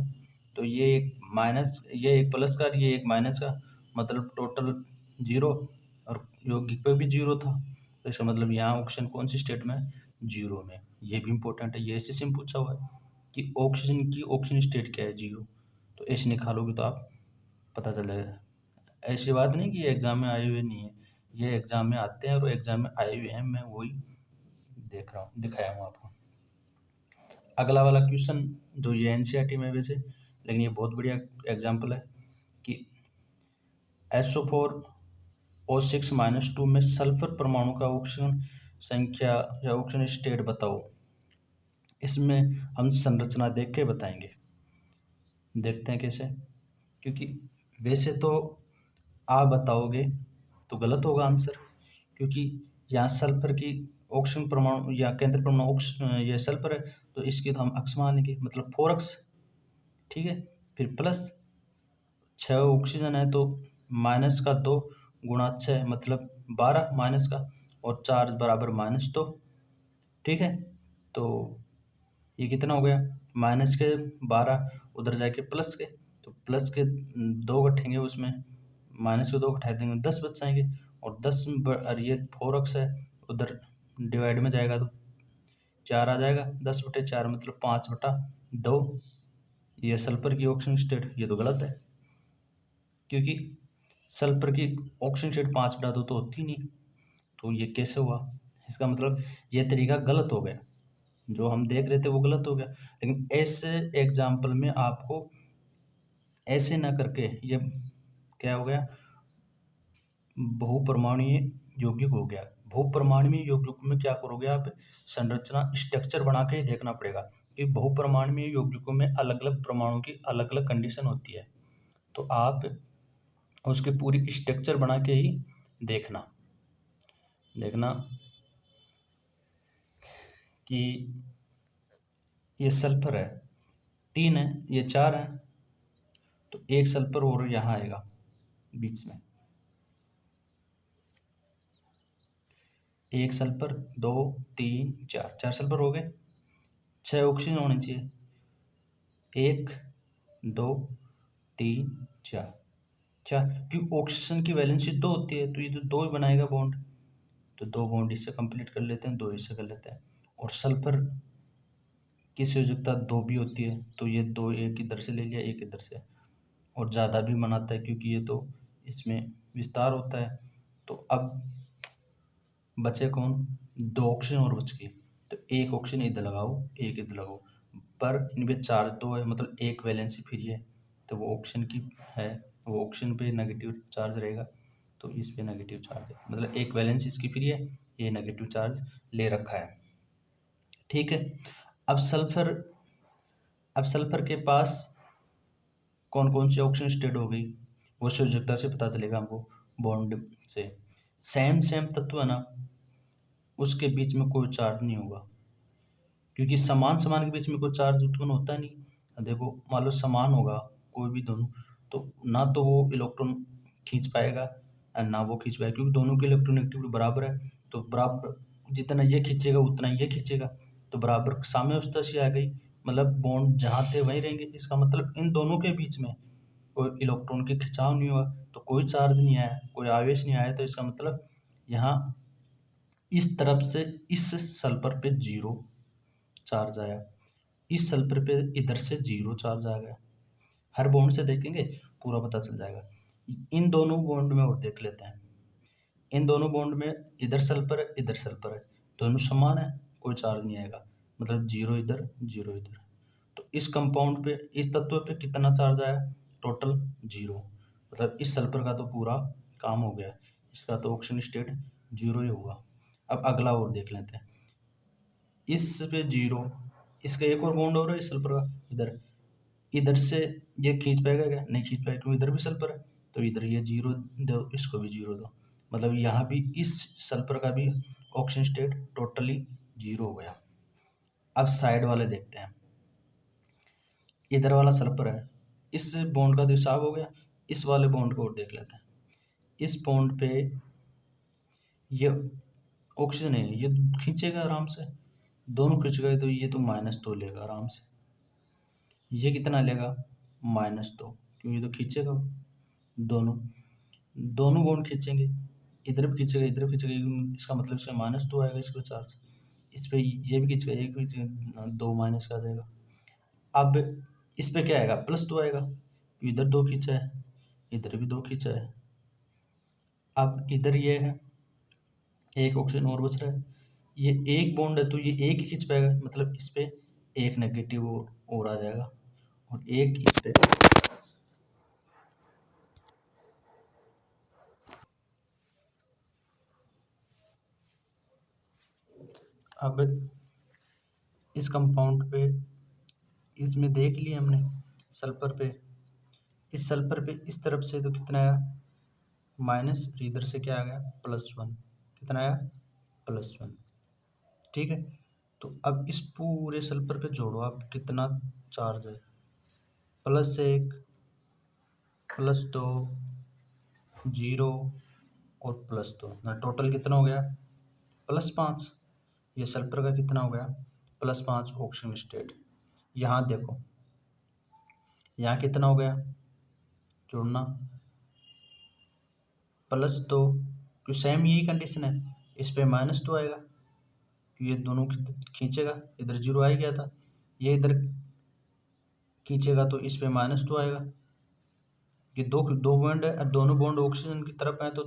तो ये एक माइनस, ये एक प्लस का, ये एक माइनस का, मतलब टोटल 0, और यौगिक पे भी 0 था, तो इसका मतलब यहाँ ऑक्सीजन कौन सी स्टेट में? 0 में। ये भी इम्पोर्टेंट है, ये ऐसे सेम पूछा हुआ है कि ऑक्सीजन की ऑक्सीजन स्टेट क्या है? 0। तो ऐसे निकालोगे तो आप पता चल जाएगा। ऐसी बात नहीं कि एग्ज़ाम में आए हुए नहीं है, ये एग्ज़ाम में आते हैं और एग्ज़ाम में आए हुए हैं, मैं वही देख रहा हूँ, दिखाया हूँ आपको। अगला वाला क्वेश्चन जो ये एनसीईआरटी में वैसे, लेकिन ये बहुत बढ़िया एग्जाम्पल है कि SO4O6-2 में सल्फर परमाणु का ऑक्सीजन संख्या या ऑक्सीजन स्टेट बताओ। इसमें हम संरचना देख के बताएंगे। देखते हैं कैसे, क्योंकि वैसे तो आप बताओगे तो गलत होगा आंसर, क्योंकि यहाँ सल्फर की ऑक्सीजन परमाणु या केंद्र परमाणु ये सल्फर है, तो इसकी तो हम अक्स मानेंगे, मतलब 4x। ठीक है, फिर प्लस 6 ऑक्सीजन है तो -2 × 6 मतलब 12 माइनस का, और चार्ज बराबर -2। ठीक है, तो ये कितना हो गया? माइनस के 12 उधर जाके प्लस के, तो प्लस के 2 घटेंगे, उसमें माइनस के 2 घटा देंगे, 10 बच जाएंगे, और 10 और ये 4x है, उधर डिवाइड में जाएगा तो 4 आ जाएगा, 10/4 मतलब 5/2। ये सल्फर की ऑक्सीजन स्टेट, ये तो गलत है, क्योंकि सल्फर की ऑक्सीजन स्टेट 5/2 तो होती नहीं, तो ये कैसे हुआ? इसका मतलब ये तरीका गलत हो गया, जो हम देख रहे थे वो गलत हो गया। लेकिन ऐसे एग्जाम्पल में आपको ऐसे ना करके, ये क्या हो गया? बहुपरमाणुीय यौगिक हो गया। बहुपरमाणुीय यौगिक में क्या करोगे आप? संरचना स्ट्रक्चर बना के ही देखना पड़ेगा, कि बहुपरमाणुीय यौगिकों में अलग अलग परमाणु की अलग अलग कंडीशन होती है, तो आप उसकी पूरी स्ट्रक्चर बना के ही देखना कि ये सल्फर है 3 है, ये 4 है, तो एक सल्फर और यहाँ आएगा बीच में, एक सल्फर, 2 3 4, 4 सल्फर हो गए, 6 ऑक्सीजन होने चाहिए, 1 2 3 4, क्योंकि ऑक्सीजन की वैलेंसी 2 होती है, तो ये तो 2 ही बनाएगा बॉन्ड, तो 2 बॉन्ड इससे कंप्लीट कर लेते हैं, 2 इससे कर लेते हैं। और सल्फर की संयोजकता 2 भी होती है, तो ये 2 एक इधर से ले लिया, एक इधर से, और ज़्यादा भी बनाता है, क्योंकि ये तो इसमें विस्तार होता है। तो अब बचे कौन? 2 ऑक्सीजन और बच गई, तो एक ऑक्सीजन इधर लगाओ, एक इधर लगाओ, पर इनमें चार्ज 2 है, मतलब एक वैलेंसी फ्री है, तो वो ऑक्सीजन की है, वो ऑक्सीजन पे नेगेटिव चार्ज रहेगा, तो इस पे नेगेटिव चार्ज है, मतलब एक वैलेंसी इसकी फ्री है, ये नेगेटिव चार्ज ले रखा है। ठीक है, अब सल्फर के पास कौन कौन सी ऑक्सीजन स्टेट हो गई? वो संयोजकता से पता चलेगा हमको, बॉन्ड से। सेम सेम तत्व है ना, उसके बीच में कोई चार्ज नहीं होगा, क्योंकि समान समान के बीच में कोई चार्ज उत्पन्न होता नहीं। अब देखो, मान लो समान होगा कोई भी दोनों, तो ना तो वो इलेक्ट्रॉन खींच पाएगा और ना वो खींच पाएगा, क्योंकि दोनों की इलेक्ट्रोनेगेटिविटी बराबर है। तो बराबर जितना ये खींचेगा उतना ये खींचेगा, तो बराबर साम्यावस्था से आ गई, मतलब बॉन्ड जहाँ थे वहीं रहेंगे। इसका मतलब इन दोनों के बीच में कोई इलेक्ट्रॉन की खिंचाव नहीं हुआ, तो कोई चार्ज नहीं आया, कोई आवेश नहीं आया। तो इसका मतलब यहाँ इस तरफ से इस सल्फर पे 0 चार्ज आया, इस सल्फर पे इधर से 0 चार्ज आ गया। हर बॉन्ड से देखेंगे पूरा पता चल जाएगा। इन दोनों बॉन्ड में और देख लेते हैं। इन दोनों बॉन्ड में इधर सल्फर है, इधर सल्फर है, दोनों समान है, कोई चार्ज नहीं आएगा, मतलब 0 इधर 0 इधर। तो इस कंपाउंड पे, इस तत्व पे कितना चार्ज आया? टोटल 0। मतलब इस सल्फर का तो पूरा काम हो गया, इसका तो ऑक्सीजन स्टेट 0 ही होगा। अब अगला और देख लेते हैं। इस पे 0, इसका एक और बॉन्ड और है इस सल्फर का, इधर इधर से ये खींच पाएगा क्या? नहीं खींच पाएगा, क्योंकि इधर भी सल्फर है। तो इधर ये 0 दो, इसको भी 0 दो, मतलब यहाँ भी इस सल्फर का भी ऑक्सीजन स्टेट टोटली 0 हो गया। अब साइड वाले देखते हैं। इधर वाला सल्फर है, इस बॉन्ड का तो हिसाब हो गया। इस वाले बॉन्ड को और देख लेते हैं। इस बॉन्ड पे ये ऑक्सीजन है, ये खींचेगा आराम से, दोनों खींच गए, तो ये तो -2 लेगा आराम से। ये कितना लेगा? -2, क्योंकि ये तो खींचेगा वो। दोनों दोनों बॉन्ड खींचेंगे, इधर भी खींचेगा, इधर भी खींचेगा, इसका मतलब इसका -2 आएगा इसका चार्ज। इस पे ये भी खींचेगा, एक भी खींचेगा, 2 माइनस का आ जाएगा। अब इस पे क्या आएगा? +2 आएगा, इधर 2 खींचा है, इधर भी 2 खींचा है। अब इधर ये है, एक ऑक्सीजन और बच रहा है। ये एक बॉन्ड है तो ये एक ही खींच पाएगा, मतलब इस पे एक नेगेटिव और आ जाएगा, और एक इस पे। अब इस कंपाउंड पे, इसमें देख लिया हमने सल्फर पे, इस सल्फर पे इस तरफ से तो कितना आया? माइनस, इधर से क्या आ गया? +1। कितना आया? +1। ठीक है। तो अब इस पूरे सल्फर पे जोड़ो आप, कितना चार्ज है? +1, +2, 0 और +2, ना टोटल कितना हो गया? +5। ये सल्फर का कितना हो गया? +5 ऑक्सीजन स्टेट। यहाँ देखो, यहाँ कितना हो गया जोड़ना? +2, तो सेम यही कंडीशन है, इस पे -2 आएगा, ये दोनों खींचेगा, इधर 0 आ ही गया था, ये इधर खींचेगा तो इस पे -2 आएगा। ये दो दो बॉन्ड है और दोनों बॉन्ड ऑक्सीजन की तरफ है, तो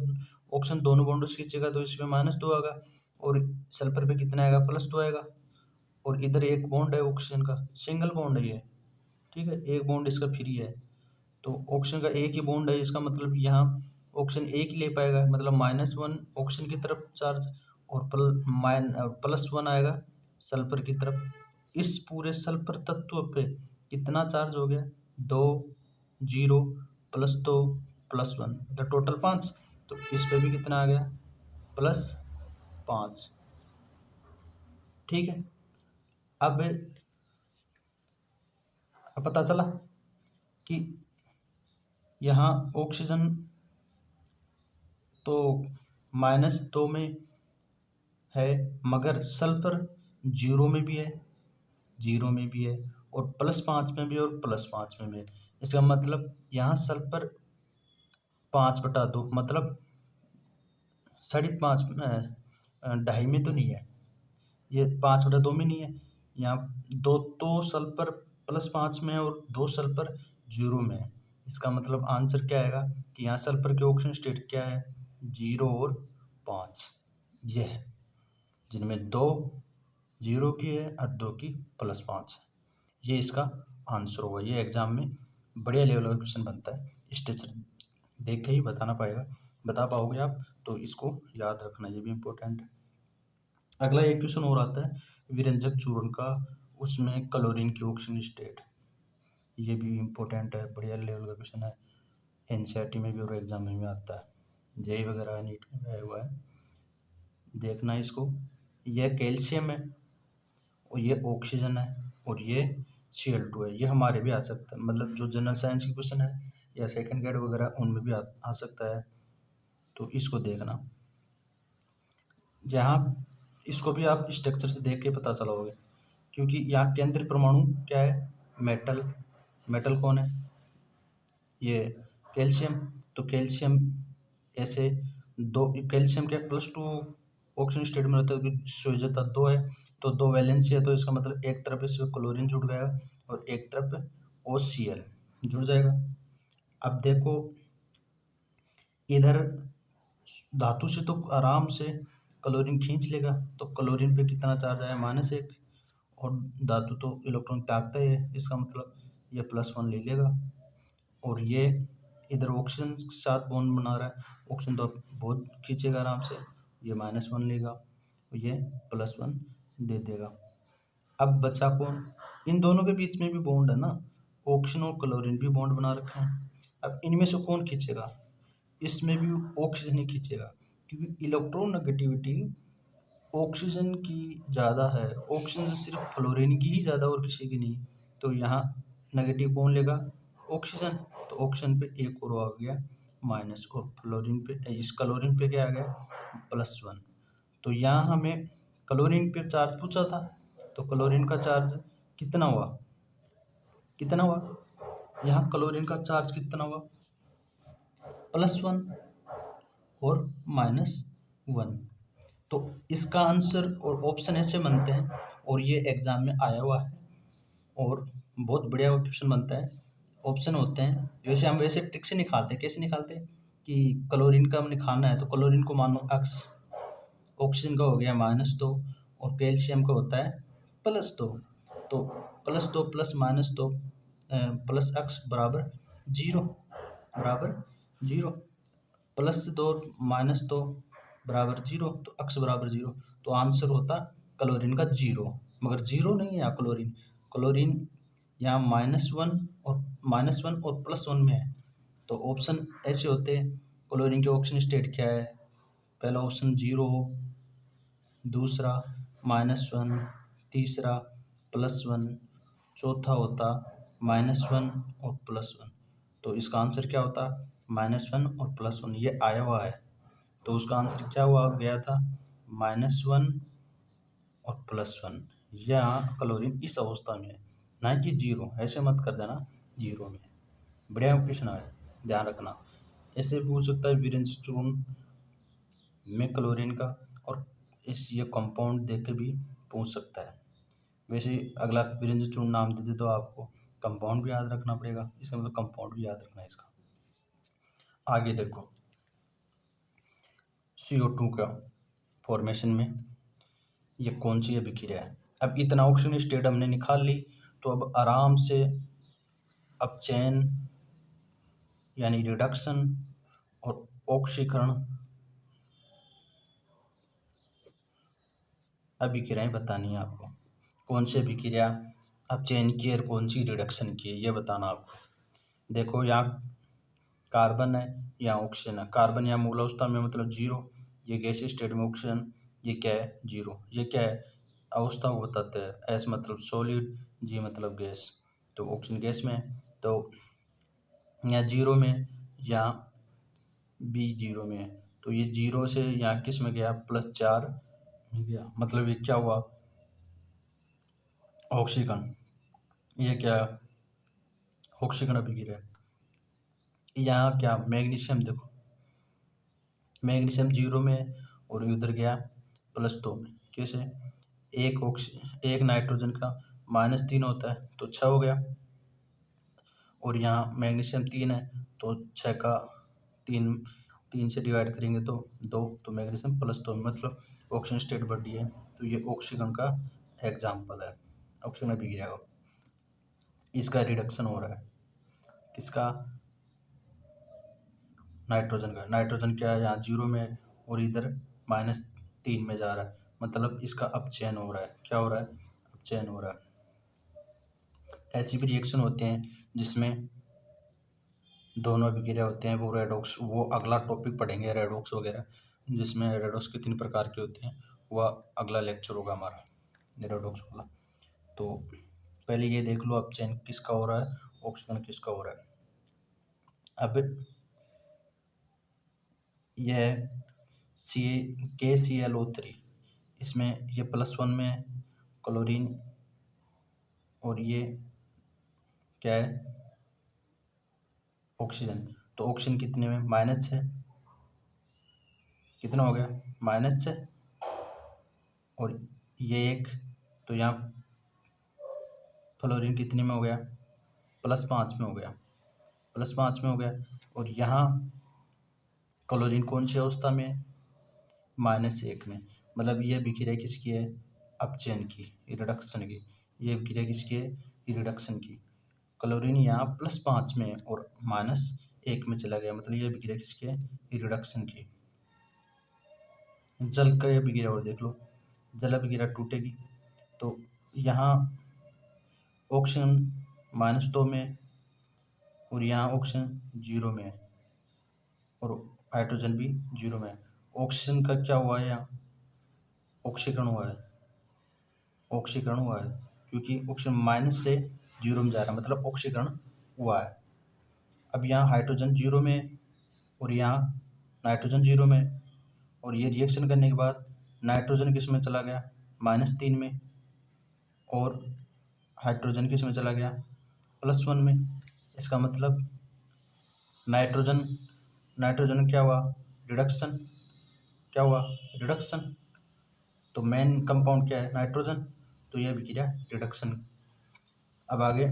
ऑक्सीजन दोनों बॉन्ड से खींचेगा, तो इसमें -2 आएगा, और सल्फर पे कितना आएगा? +2 आएगा। और इधर एक बॉन्ड है ऑक्सीजन का, सिंगल बॉन्ड है ये, ठीक है, एक बॉन्ड इसका फ्री है, तो ऑक्सीजन का एक ही बॉन्ड है, इसका मतलब यहाँ ऑक्सीजन एक ही ले पाएगा, मतलब -1 ऑक्सीजन की तरफ चार्ज, और +1 आएगा सल्फर की तरफ। इस पूरे सल्फर तत्व पे कितना चार्ज हो गया? 2, 0, +2, +1, मतलब टोटल 5। तो इस पे भी कितना आ गया? +5। ठीक है। अब पता चला कि यहाँ ऑक्सीजन तो -2 में है, मगर सल्फर 0 में भी है, 0 में भी है, और +5 में भी, और +5 में भी है। इसका मतलब यहाँ सल्फर 5/2, मतलब 5.5, 2.5 में तो नहीं है, ये 5/2 में नहीं है। यहाँ दो सल्फर +5 में है और 2 सल्फर 0 में है। इसका मतलब आंसर क्या आएगा कि यहाँ सल्फर के ऑक्सीजन स्टेट क्या है? 0 और 5, ये है, जिनमें 2 0 की है और 2 की +5 है। ये इसका आंसर होगा। ये एग्जाम में बढ़िया लेवल का क्वेश्चन बनता है, स्ट्रक्चर देख के ही बता पाओगे आप, तो इसको याद रखना, ये भी इम्पोर्टेंट है। अगला एक क्वेश्चन और आता है विरंजक चूर्ण का, उसमें क्लोरीन की ऑक्सीजन स्टेट, ये भी इम्पोर्टेंट है, बढ़िया लेवल का क्वेश्चन है। एनसीईआरटी में भी और एग्जाम में भी आता है, जेई वगैरह नीट में भी आया हुआ है, देखना इसको। यह कैल्शियम है और ये ऑक्सीजन है और ये Cl2 है। ये हमारे भी आ सकता है, मतलब जो जनरल साइंस की क्वेश्चन है या सेकंड ग्रेड वगैरह उनमें भी आ सकता है, तो इसको देखना। यहाँ इसको भी आप स्ट्रक्चर से देख के पता चलाओगे, क्योंकि यहाँ केंद्रीय परमाणु क्या है, मेटल। मेटल कौन है, ये कैल्शियम। तो कैल्शियम ऐसे दो, कैल्शियम के +2 ऑक्सीजन स्टेट में रहता है, क्योंकि संयोजकता 2 है, तो 2 वैलेंसी है, तो इसका मतलब एक तरफ इसमें क्लोरीन जुड़ गया और एक तरफ OCl जुड़ जाएगा। अब देखो इधर धातु से तो आराम से क्लोरीन खींच लेगा, तो क्लोरीन पे कितना चार्ज आया, -1, और धातु तो इलेक्ट्रॉन त्यागता ही है, इसका मतलब ये +1 ले लेगा। और ये इधर ऑक्सीजन के साथ बॉन्ड बना रहा है, ऑक्सीजन तो बहुत खींचेगा आराम से, ये -1 लेगा और ये +1 दे देगा। अब बचा कौन, इन दोनों के बीच में भी बॉन्ड है ना, ऑक्सीजन और क्लोरीन भी बॉन्ड बना रखे हैं। अब इनमें से कौन खींचेगा, इसमें भी ऑक्सीजन ही खींचेगा, क्योंकि इलेक्ट्रोनेगेटिविटी ऑक्सीजन की ज़्यादा है, ऑक्सीजन से सिर्फ फ्लोरीन की ही ज़्यादा और किसी की नहीं। तो यहाँ नेगेटिव कौन लेगा, ऑक्सीजन। तो ऑक्सीजन पे एक और आ गया माइनस, और फ्लोरीन पे, इस क्लोरीन पे क्या आ गया, +1। तो यहाँ हमें क्लोरीन पे चार्ज पूछा था, तो क्लोरीन का चार्ज कितना हुआ, कितना हुआ, यहाँ क्लोरीन का चार्ज कितना हुआ, +1 और -1। तो इसका आंसर और ऑप्शन ऐसे बनते हैं, और ये एग्जाम में आया हुआ है और बहुत बढ़िया क्वेश्चन बनता है। ऑप्शन होते हैं, वैसे हम वैसे ट्रिक से निकालते हैं, कैसे निकालते हैं कि क्लोरीन का हमने खाना है, तो क्लोरीन को मानो x, ऑक्सीजन का हो गया -2 और कैल्शियम का होता है +2। तो +2 प्लस -2 +x बराबर 0, बराबर 0, +2 -2 बराबर 0, तो x बराबर 0। तो आंसर होता क्लोरीन का 0, मगर 0 नहीं है यहाँ क्लोरीन। क्लोरीन यहाँ -1 और +1 में है। तो ऑप्शन ऐसे होते हैं, क्लोरीन के ऑक्सीजन स्टेट क्या है, पहला ऑप्शन 0, दूसरा -1, तीसरा +1, चौथा होता -1 और +1। तो इसका आंसर क्या होता, -1 और +1, ये आया हुआ है। तो उसका आंसर क्या हुआ गया था, -1 और +1। यहाँ क्लोरीन इस अवस्था में है, ना कि 0, ऐसे मत कर देना 0 में। बढ़िया क्वेश्चन है, ध्यान रखना। ऐसे पूछ सकता है वीरेंद्र चूर्ण में क्लोरीन का, और इस ये कंपाउंड देख के भी पूछ सकता है। वैसे अगला वीरेंद्र चूर्ण नाम दे दे तो आपको कंपाउंड भी याद रखना पड़ेगा, इसका मतलब कंपाउंड भी याद रखना है इसका। आगे देखो CO2 का फॉर्मेशन में ये कौन सी अभिक्रिया है। अब इतना ऑक्सीजन स्टेट हमने निकाल ली, तो अब आराम से अब चयन यानी रिडक्शन और ऑक्सीकरण अभिक्रियाएं बतानी है आपको। कौन सी अभिक्रिया अब चयन की है और कौन सी रिडक्शन की है, ये बताना आपको। देखो यहाँ कार्बन है, यहाँ ऑक्सीजन है। कार्बन यहाँ मूल अवस्था में मतलब 0, ये गैसीय स्टेट में ऑक्सीजन, ये क्या है 0। ये क्या है, अवस्था को बताते हैं, S मतलब सॉलिड, G मतलब गैस। तो ऑक्सीजन गैस में है, तो यहाँ 0 में, यहाँ B 0 में है, तो ये 0 से यहाँ किस में गया, +4 में गया, मतलब ये क्या हुआ, ऑक्सीकरण। ये क्या, ऑक्सीकरण अभिक्रिया। यहाँ क्या, मैग्नीशियम, देखो मैग्नीशियम 0 में है और उधर गया +2 में, कैसे, एक नाइट्रोजन का -3 होता है तो 6 हो गया, और यहाँ मैग्नीशियम 3 है तो 6 का 3 से डिवाइड करेंगे तो 2, तो मैग्नीशियम +2 में, मतलब ऑक्सीजन स्टेट बढ़ी है। तो ये ऑक्सीकरण का एग्जाम्पल है, ऑक्सीजन अभिक्रिया का। इसका रिडक्शन हो रहा है, किसका, नाइट्रोजन का। नाइट्रोजन क्या है, यहाँ 0 में है और इधर -3 में जा रहा है, मतलब इसका अपचयन हो रहा है। क्या हो रहा है, अपचयन हो रहा है। ऐसी भी रिएक्शन होते हैं जिसमें दोनों अभिक्रिया होते हैं, वो रेडॉक्स, वो अगला टॉपिक पढ़ेंगे रेडॉक्स वगैरह, जिसमें रेडॉक्स कितने प्रकार के होते हैं, वह अगला लेक्चर होगा हमारा रेडॉक्स वाला। तो पहले ये देख लो अपचयन किसका हो रहा है, ऑक्सीकरण किसका हो रहा है। अब यह KClO3, इसमें ये +1 में क्लोरीन, और ये क्या है, ऑक्सीजन। तो ऑक्सीजन कितने में, -6, कितना हो गया, -6, और ये एक, तो यहाँ फ्लोरीन कितने में हो गया, +5 में हो गया, +5 में हो गया। और यहाँ क्लोरीन कौन सी अवस्था में है, -1 में। मतलब ये अभिक्रिया किसकी है, अपचयन की, रिडक्शन की। ये अभिक्रिया किसकी है, रिडक्शन की। क्लोरीन यहाँ +5 में और -1 में चला गया, मतलब ये अभिक्रिया किसकी है, रिडक्शन की। जल का अभिक्रिया और देख लो, जल अभिक्रिया टूटेगी तो यहाँ ऑक्सीजन -2 में, और यहाँ ऑक्सीजन 0 में है, और हाइड्रोजन भी 0 में है। ऑक्सीजन का क्या हुआ है, यहाँ ऑक्सीकरण हुआ है, ऑक्सीकरण हुआ है, क्योंकि ऑक्सीजन माइनस से 0 में जा रहा है, मतलब ऑक्सीकरण हुआ है। अब यहाँ हाइड्रोजन 0 में है, और यहाँ नाइट्रोजन 0 में है, और ये रिएक्शन करने के बाद नाइट्रोजन किस में चला गया, -3 में, और हाइड्रोजन किस में चला गया, +1 में। इसका मतलब नाइट्रोजन, नाइट्रोजन क्या हुआ, रिडक्शन, क्या हुआ, रिडक्शन। तो मेन कंपाउंड क्या है, नाइट्रोजन, तो यह अभिक्रिया रिडक्शन। अब आगे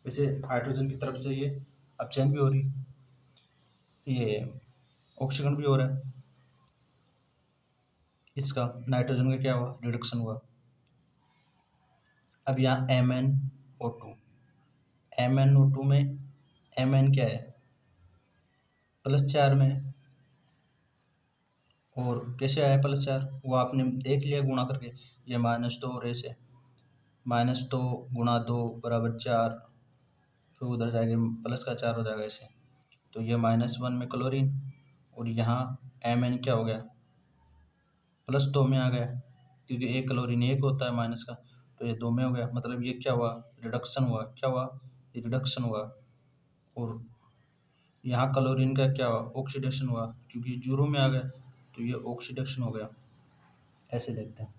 वैसे हाइड्रोजन की तरफ से ये अपचयन भी हो रही, ये ऑक्सीकरण भी हो रहा है, इसका नाइट्रोजन का क्या हुआ, रिडक्शन हुआ। अब यहाँ MnO2, MnO2 में Mn क्या है, +4 में है, और कैसे आया +4, वो आपने देख लिया गुणा करके, ये -2 और ऐसे -2 × 2 = 4, फिर उधर जाएंगे प्लस का 4 हो जाएगा ऐसे। तो ये -1 में क्लोरीन, और यहाँ Mn क्या हो गया, +2 में आ गया, क्योंकि एक क्लोरीन एक होता है माइनस का, तो ये 2 में हो गया। मतलब ये क्या हुआ, रिडक्शन हुआ, क्या हुआ, रिडक्शन हुआ। और यहाँ क्लोरीन का क्या हुआ, ऑक्सीडेशन हुआ, क्योंकि 0 में आ गया, तो ये ऑक्सीडेशन हो गया। ऐसे देखते हैं।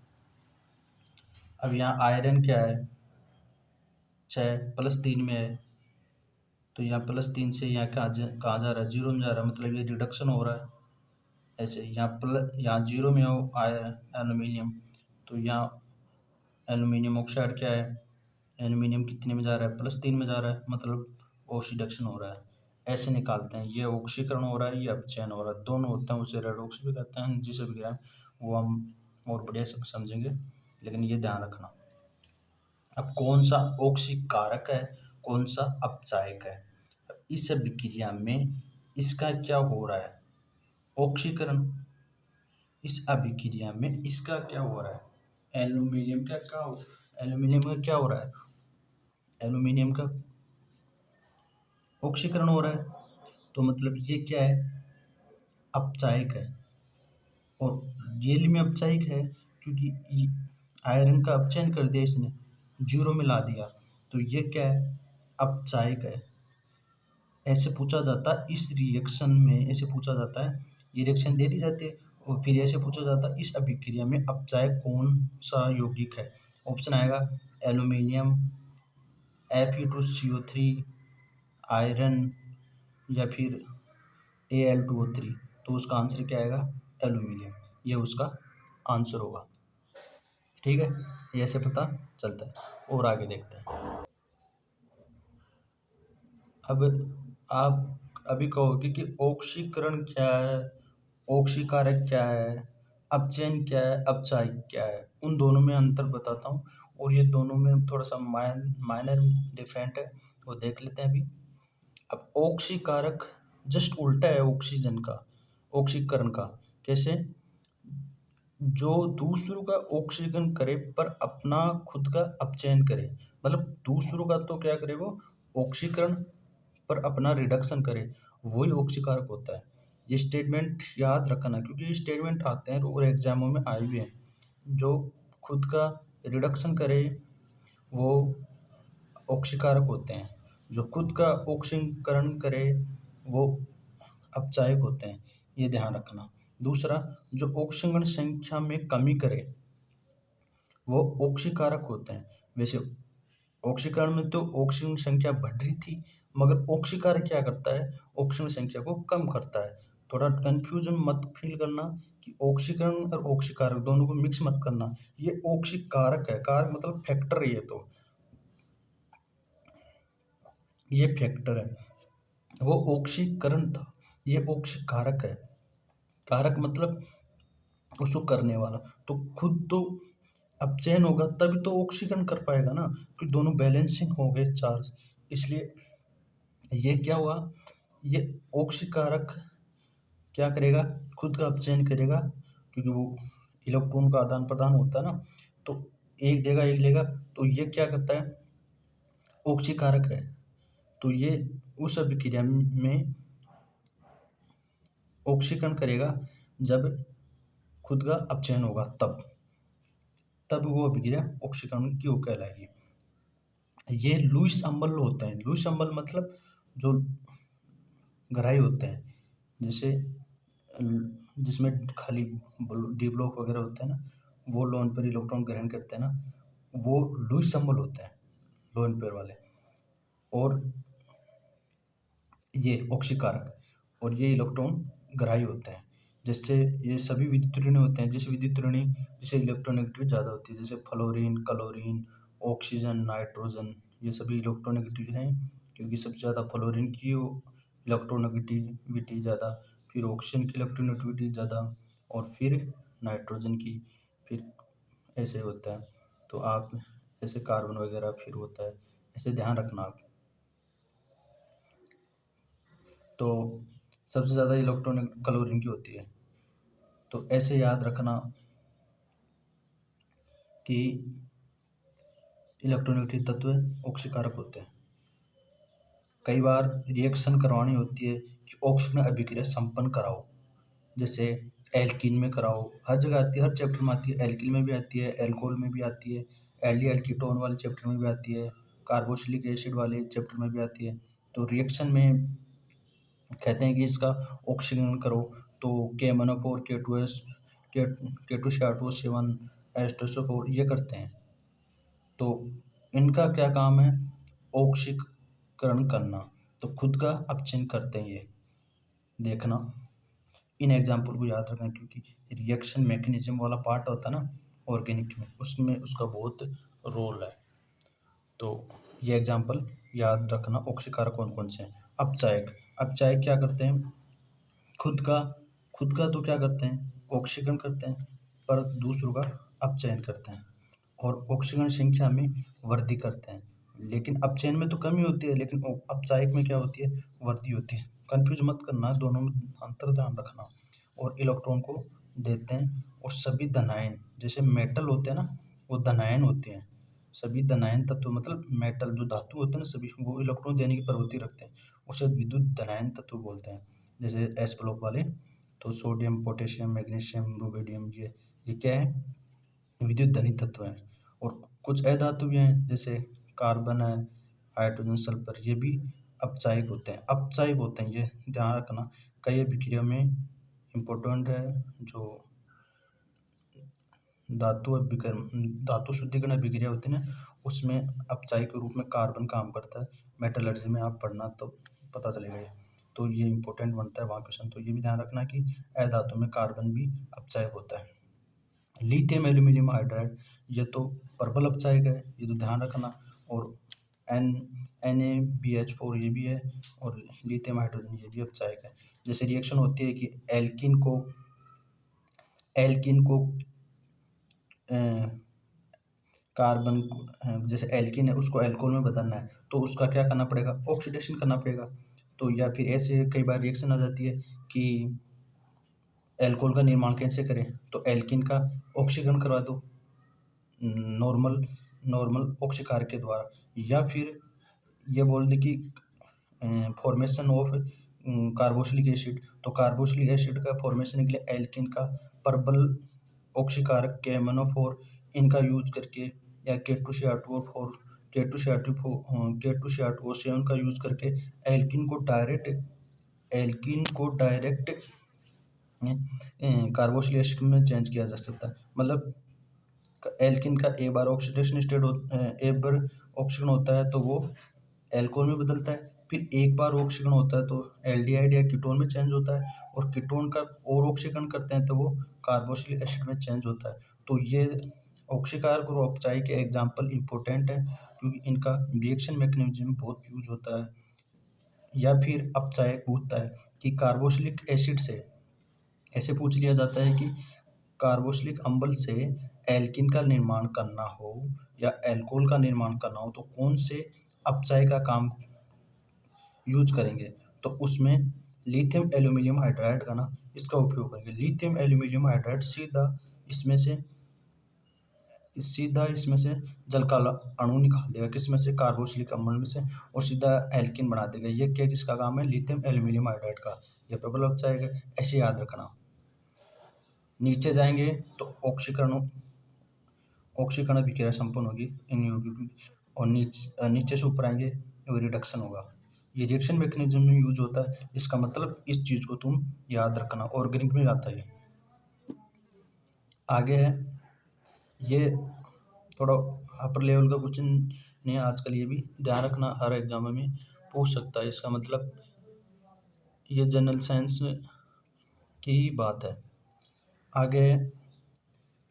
अब यहाँ आयरन क्या है, 6 +3 में है, तो यहाँ +3 से यहाँ कहाँ जा रहा है, 0 में जा रहा है, मतलब ये रिडक्शन हो रहा है। ऐसे यहाँ 0 में हो आया एल्यूमिनियम, तो यहाँ एल्यूमिनियम ऑक्साइड क्या है, एल्यूमिनियम कितने में जा रहा है, +3 में जा रहा है, मतलब ऑक्सीडेशन हो रहा है। ऐसे निकालते हैं, ये ऑक्सीकरण हो रहा है, ये अपचयन हो रहा है, दोनों होते हैं, उसे रेडॉक्स भी कहते हैं। जिसे भी गिराएं वो हम और बढ़िया से समझेंगे, लेकिन ये ध्यान रखना। अब कौन सा ऑक्सीकारक है, कौन सा अपचायक है, इस अभिक्रिया में इसका क्या हो रहा है, ऑक्सीकरण। इस अभिक्रिया में इसका क्या हो रहा है, एल्यूमिनियम का क्या हो, एल्यूमिनियम का क्या हो रहा है, एल्यूमिनियम का ऑक्सीकरण हो रहा है, तो मतलब ये क्या है, अपचायक है। और रियल में अपचायक है, क्योंकि आयरन का अपचयन कर दिया इसने, 0 में ला दिया, तो ये क्या है, अपचायक है। ऐसे पूछा जाता है इस रिएक्शन में, ऐसे पूछा जाता है, ये रिएक्शन दे दी जाती है, और फिर ऐसे पूछा जाता है इस अभिक्रिया में अपचायक कौन सा यौगिक है। ऑप्शन आएगा एल्यूमिनियम, Fe2CO3, आयरन, या फिर Al2O3। तो उसका आंसर क्या आएगा, एल्यूमिनियम, ये उसका आंसर होगा। ठीक है, ये ऐसे पता चलता है। और आगे देखते हैं। अब आप अभी कहोगे कि ऑक्सीकरण क्या है, ऑक्सीकारक क्या है, अपचयन क्या है, अपचायक क्या है। उन दोनों में अंतर बताता हूँ, और ये दोनों में थोड़ा सा माइनर डिफरेंट है, वो देख लेते हैं अभी। अब ऑक्सीकारक जस्ट उल्टा है ऑक्सीजन का, ऑक्सीकरण का। कैसे, जो दूसरों का ऑक्सीकरण करे पर अपना खुद का अपचयन करे, मतलब दूसरों का तो क्या करे, वो ऑक्सीकरण पर अपना रिडक्शन करे, वही ऑक्सीकारक होता है। ये स्टेटमेंट याद रखना, क्योंकि ये स्टेटमेंट आते हैं और एग्जामों में आए भी हैं। जो खुद का रिडक्शन करे वो ऑक्सीकारक होते हैं, जो खुद का ऑक्सीकरण करे वो अपचायक होते हैं, ये ध्यान रखना। दूसरा, जो ऑक्सीकरण संख्या में कमी करे वो ऑक्सीकारक होते हैं। वैसे ऑक्सीकरण में तो ऑक्सीजन संख्या बढ़ रही थी, मगर ऑक्सीकारक क्या करता है, ऑक्सीजन संख्या को कम करता है। थोड़ा कंफ्यूजन मत फील करना कि ऑक्सीकरण और ऑक्सीकारक दोनों को मिक्स मत करना। ये ऑक्सीकारक है, कारक मतलब फैक्टर है, ये फैक्टर है, वो ऑक्सीकरण था, ये ऑक्सीकारक है। कारक मतलब उसको करने वाला, तो खुद तो अपचयन होगा तभी तो ऑक्सीकरण कर पाएगा ना, कि दोनों बैलेंसिंग हो गए चार्ज। इसलिए ये क्या हुआ, ये ऑक्सीकारक क्या करेगा, खुद का अपचयन करेगा, क्योंकि वो इलेक्ट्रॉन का आदान प्रदान होता है ना, तो एक देगा एक लेगा, तो ये क्या करता है, ऑक्सीकारक है। तो ये उस अभिक्रिया में ऑक्सीकरण करेगा जब खुद का अपचयन होगा, तब वो अभिक्रिया ऑक्सीकरण की वो कहलाएगी। ये लुईस अम्बल होते हैं। लुईस अम्बल मतलब जो ग्राही होते हैं, जैसे जिसमें खाली डी ब्लॉक वगैरह होते हैं ना, वो लोन पेयर इलेक्ट्रॉन ग्रहण करते हैं ना, वो लुईस अम्बल होते हैं, लोन पेयर वाले। और ये ऑक्सीकारक, और ये इलेक्ट्रॉन ग्राही होते हैं। जिससे ये सभी विद्युत ऋण होते हैं, जिस विद्युत ऋणी जिसे इलेक्ट्रोनेगेटिविटी ज़्यादा होती है, जैसे फ्लोरीन, क्लोरीन, ऑक्सीजन, नाइट्रोजन, ये सभी इलेक्ट्रोनेगेटिव हैं, क्योंकि सबसे ज़्यादा फ्लोरीन की इलेक्ट्रोनेगेटिविटी ज़्यादा, फिर ऑक्सीजन की इलेक्ट्रोनेगेटिविटी ज़्यादा, और फिर नाइट्रोजन की, फिर ऐसे होता है। तो आप ऐसे कार्बन वगैरह फिर होता है, ऐसे ध्यान रखना आप। तो सबसे ज़्यादा इलेक्ट्रॉन क्लोरीन की होती है। तो ऐसे याद रखना कि इलेक्ट्रोनेगेटिव तत्व ऑक्सीकारक होते हैं। कई बार रिएक्शन करवानी होती है कि ऑक्सीजन अभिक्रिया संपन्न कराओ, जैसे एल्कीन में कराओ, हर जगह आती है, हर चैप्टर में आती है, एल्कीन में भी आती है, एल्कोहल में भी आती है, एल्डिहाइड कीटोन वाले चैप्टर में भी आती है, कार्बोक्सिलिक एसिड वाले चैप्टर में भी आती है। तो रिएक्शन में कहते हैं कि इसका ऑक्सीकरण करो, तो KMnO4, K2S, K2CR2O7, H2SO4 ये करते हैं। तो इनका क्या काम है, ऑक्सीकरण करना, तो खुद का अपचयन करते हैं ये, देखना। इन एग्जाम्पल को याद रखना, क्योंकि रिएक्शन मैकेनिज्म वाला पार्ट होता है ना ऑर्गेनिक में, उसमें उसका बहुत रोल है। तो ये एग्जाम्पल याद रखना, ऑक्सीकारक कौन कौन से हैं। अपचायक क्या करते हैं, खुद का तो क्या करते हैं, ऑक्सीकरण करते हैं, पर दूसरों का अपचयन करते हैं, और ऑक्सीकरण संख्या में वृद्धि करते हैं। लेकिन अपचयन में तो कमी होती है, लेकिन अपचायक में क्या होती है, वृद्धि होती है। कंफ्यूज मत करना, दोनों में अंतर ध्यान रखना। और इलेक्ट्रॉन को देते हैं, और सभी धनायन, जैसे मेटल होते हैं ना, वो धनायन होते हैं। सभी धनायन तत्व मतलब मेटल जो धातु होते हैं ना, सभी वो इलेक्ट्रॉन देने की प्रवृत्ति रखते हैं, उसे विद्युत धनायन तत्व बोलते हैं। जैसे एस ब्लॉक वाले, तो सोडियम, पोटेशियम, मैग्नीशियम, रुबिडियम, ये क्या है, विद्युत धनी तत्व हैं। और कुछ अधातु भी हैं, जैसे कार्बन है, हाइड्रोजन, सल्फर, ये भी अपचायक होते हैं, ये ध्यान रखना। कई अभिक्रिया में इम्पोर्टेंट है, जो धातु शुद्धिकरण अभिक्रिया होती है ना, उसमें अपचायक के रूप में कार्बन काम करता है। मेटलर्जी में आप पढ़ना तो पता चलेगा ये। तो ये इंपॉर्टेंट बनता है वहाँ क्वेश्चन, तो ये भी ध्यान रखना कि अधातु में कार्बन भी अपचायक होता है। लिथियम एल्यूमिनियम हाइड्राइड, ये तो प्रबल अपचायक है, ये तो ध्यान रखना। और NaBH4 ये भी है, और लिथियम हाइड्रोजन ये भी अपचायक है। जैसे रिएक्शन होती है कि एल्कीन को कार्बन, जैसे एल्कीन है उसको एल्कोहल में बदलना है, तो उसका क्या करना पड़ेगा, ऑक्सीडेशन करना पड़ेगा। तो या फिर ऐसे कई बार रिएक्शन आ जाती है कि एल्कोहल का निर्माण कैसे करें, तो एल्कीन का ऑक्सीकरण करवा दो नॉर्मल ऑक्सीकारक के द्वारा, या फिर ये बोल दें कि फॉर्मेशन ऑफ कार्बोक्सिलिक एसिड। तो कार्बोक्सिलिक एसिड का फॉर्मेशन के लिए एल्किन का प्रबल ऑक्सीकारक KMnO4 इनका यूज करके या K2Cr2O4 K2Cr2O7 का यूज करके एल्किन को डायरेक्ट कार्बोक्सिलिक एसिड में चेंज किया जा सकता है। मतलब एल्किन का एक बार ऑक्सीडेशन होता है तो वो एल्कोहल में बदलता है, फिर एक बार ऑक्सीकरण होता है तो एल्डिहाइड या कीटोन में चेंज होता है, और कीटोन का और ऑक्सीकरण करते हैं तो वो कार्बोक्सिलिक एसिड में चेंज होता है। तो ये ऑक्सीकारक और औपचारिक के एग्जाम्पल इम्पोर्टेंट है क्योंकि इनका रिएक्शन मैकेनिज्म बहुत यूज होता है। या फिर अपचायक पूछता है कि कार्बोक्सिलिक एसिड से ऐसे पूछ लिया जाता है कि कार्बोक्सिलिक अम्ल से एल्किन का निर्माण करना हो या एल्कोहल का निर्माण करना हो तो कौन से अपचायक का काम यूज करेंगे, तो उसमें लिथियम एल्यूमिनियम हाइड्राइड का इसका उपयोग करेंगे। लिथियम एल्यूमिनियम हाइड्राइड सीधा इसमें से जल का अणु निकाल देगा, किसमें से, कार्बोक्सिलिक अम्ल में से, और सीधा एल्किन बना देगा। ये क्या किसका काम है, लिथियम एल्यूमिनियम हाइड्राइड का। यह प्रबल अपचायक है, ऐसे याद रखना। नीचे जाएंगे तो ऑक्सीकरण अभिक्रिया संपन्न होगी इन यौगिकों की, और नीचे से ऊपर आएंगे तो रिडक्शन होगा। ये रिएक्शन मैकेनिज्म में यूज होता है, इसका मतलब इस चीज को तुम याद रखना। ऑर्गेनिक में आता है। आगे है, ये थोड़ा अपर लेवल का क्वेश्चन नहीं है आजकल, ये भी ध्यान रखना, हर एग्जाम में पूछ सकता है। इसका मतलब ये जनरल साइंस की ही बात है। आगे है,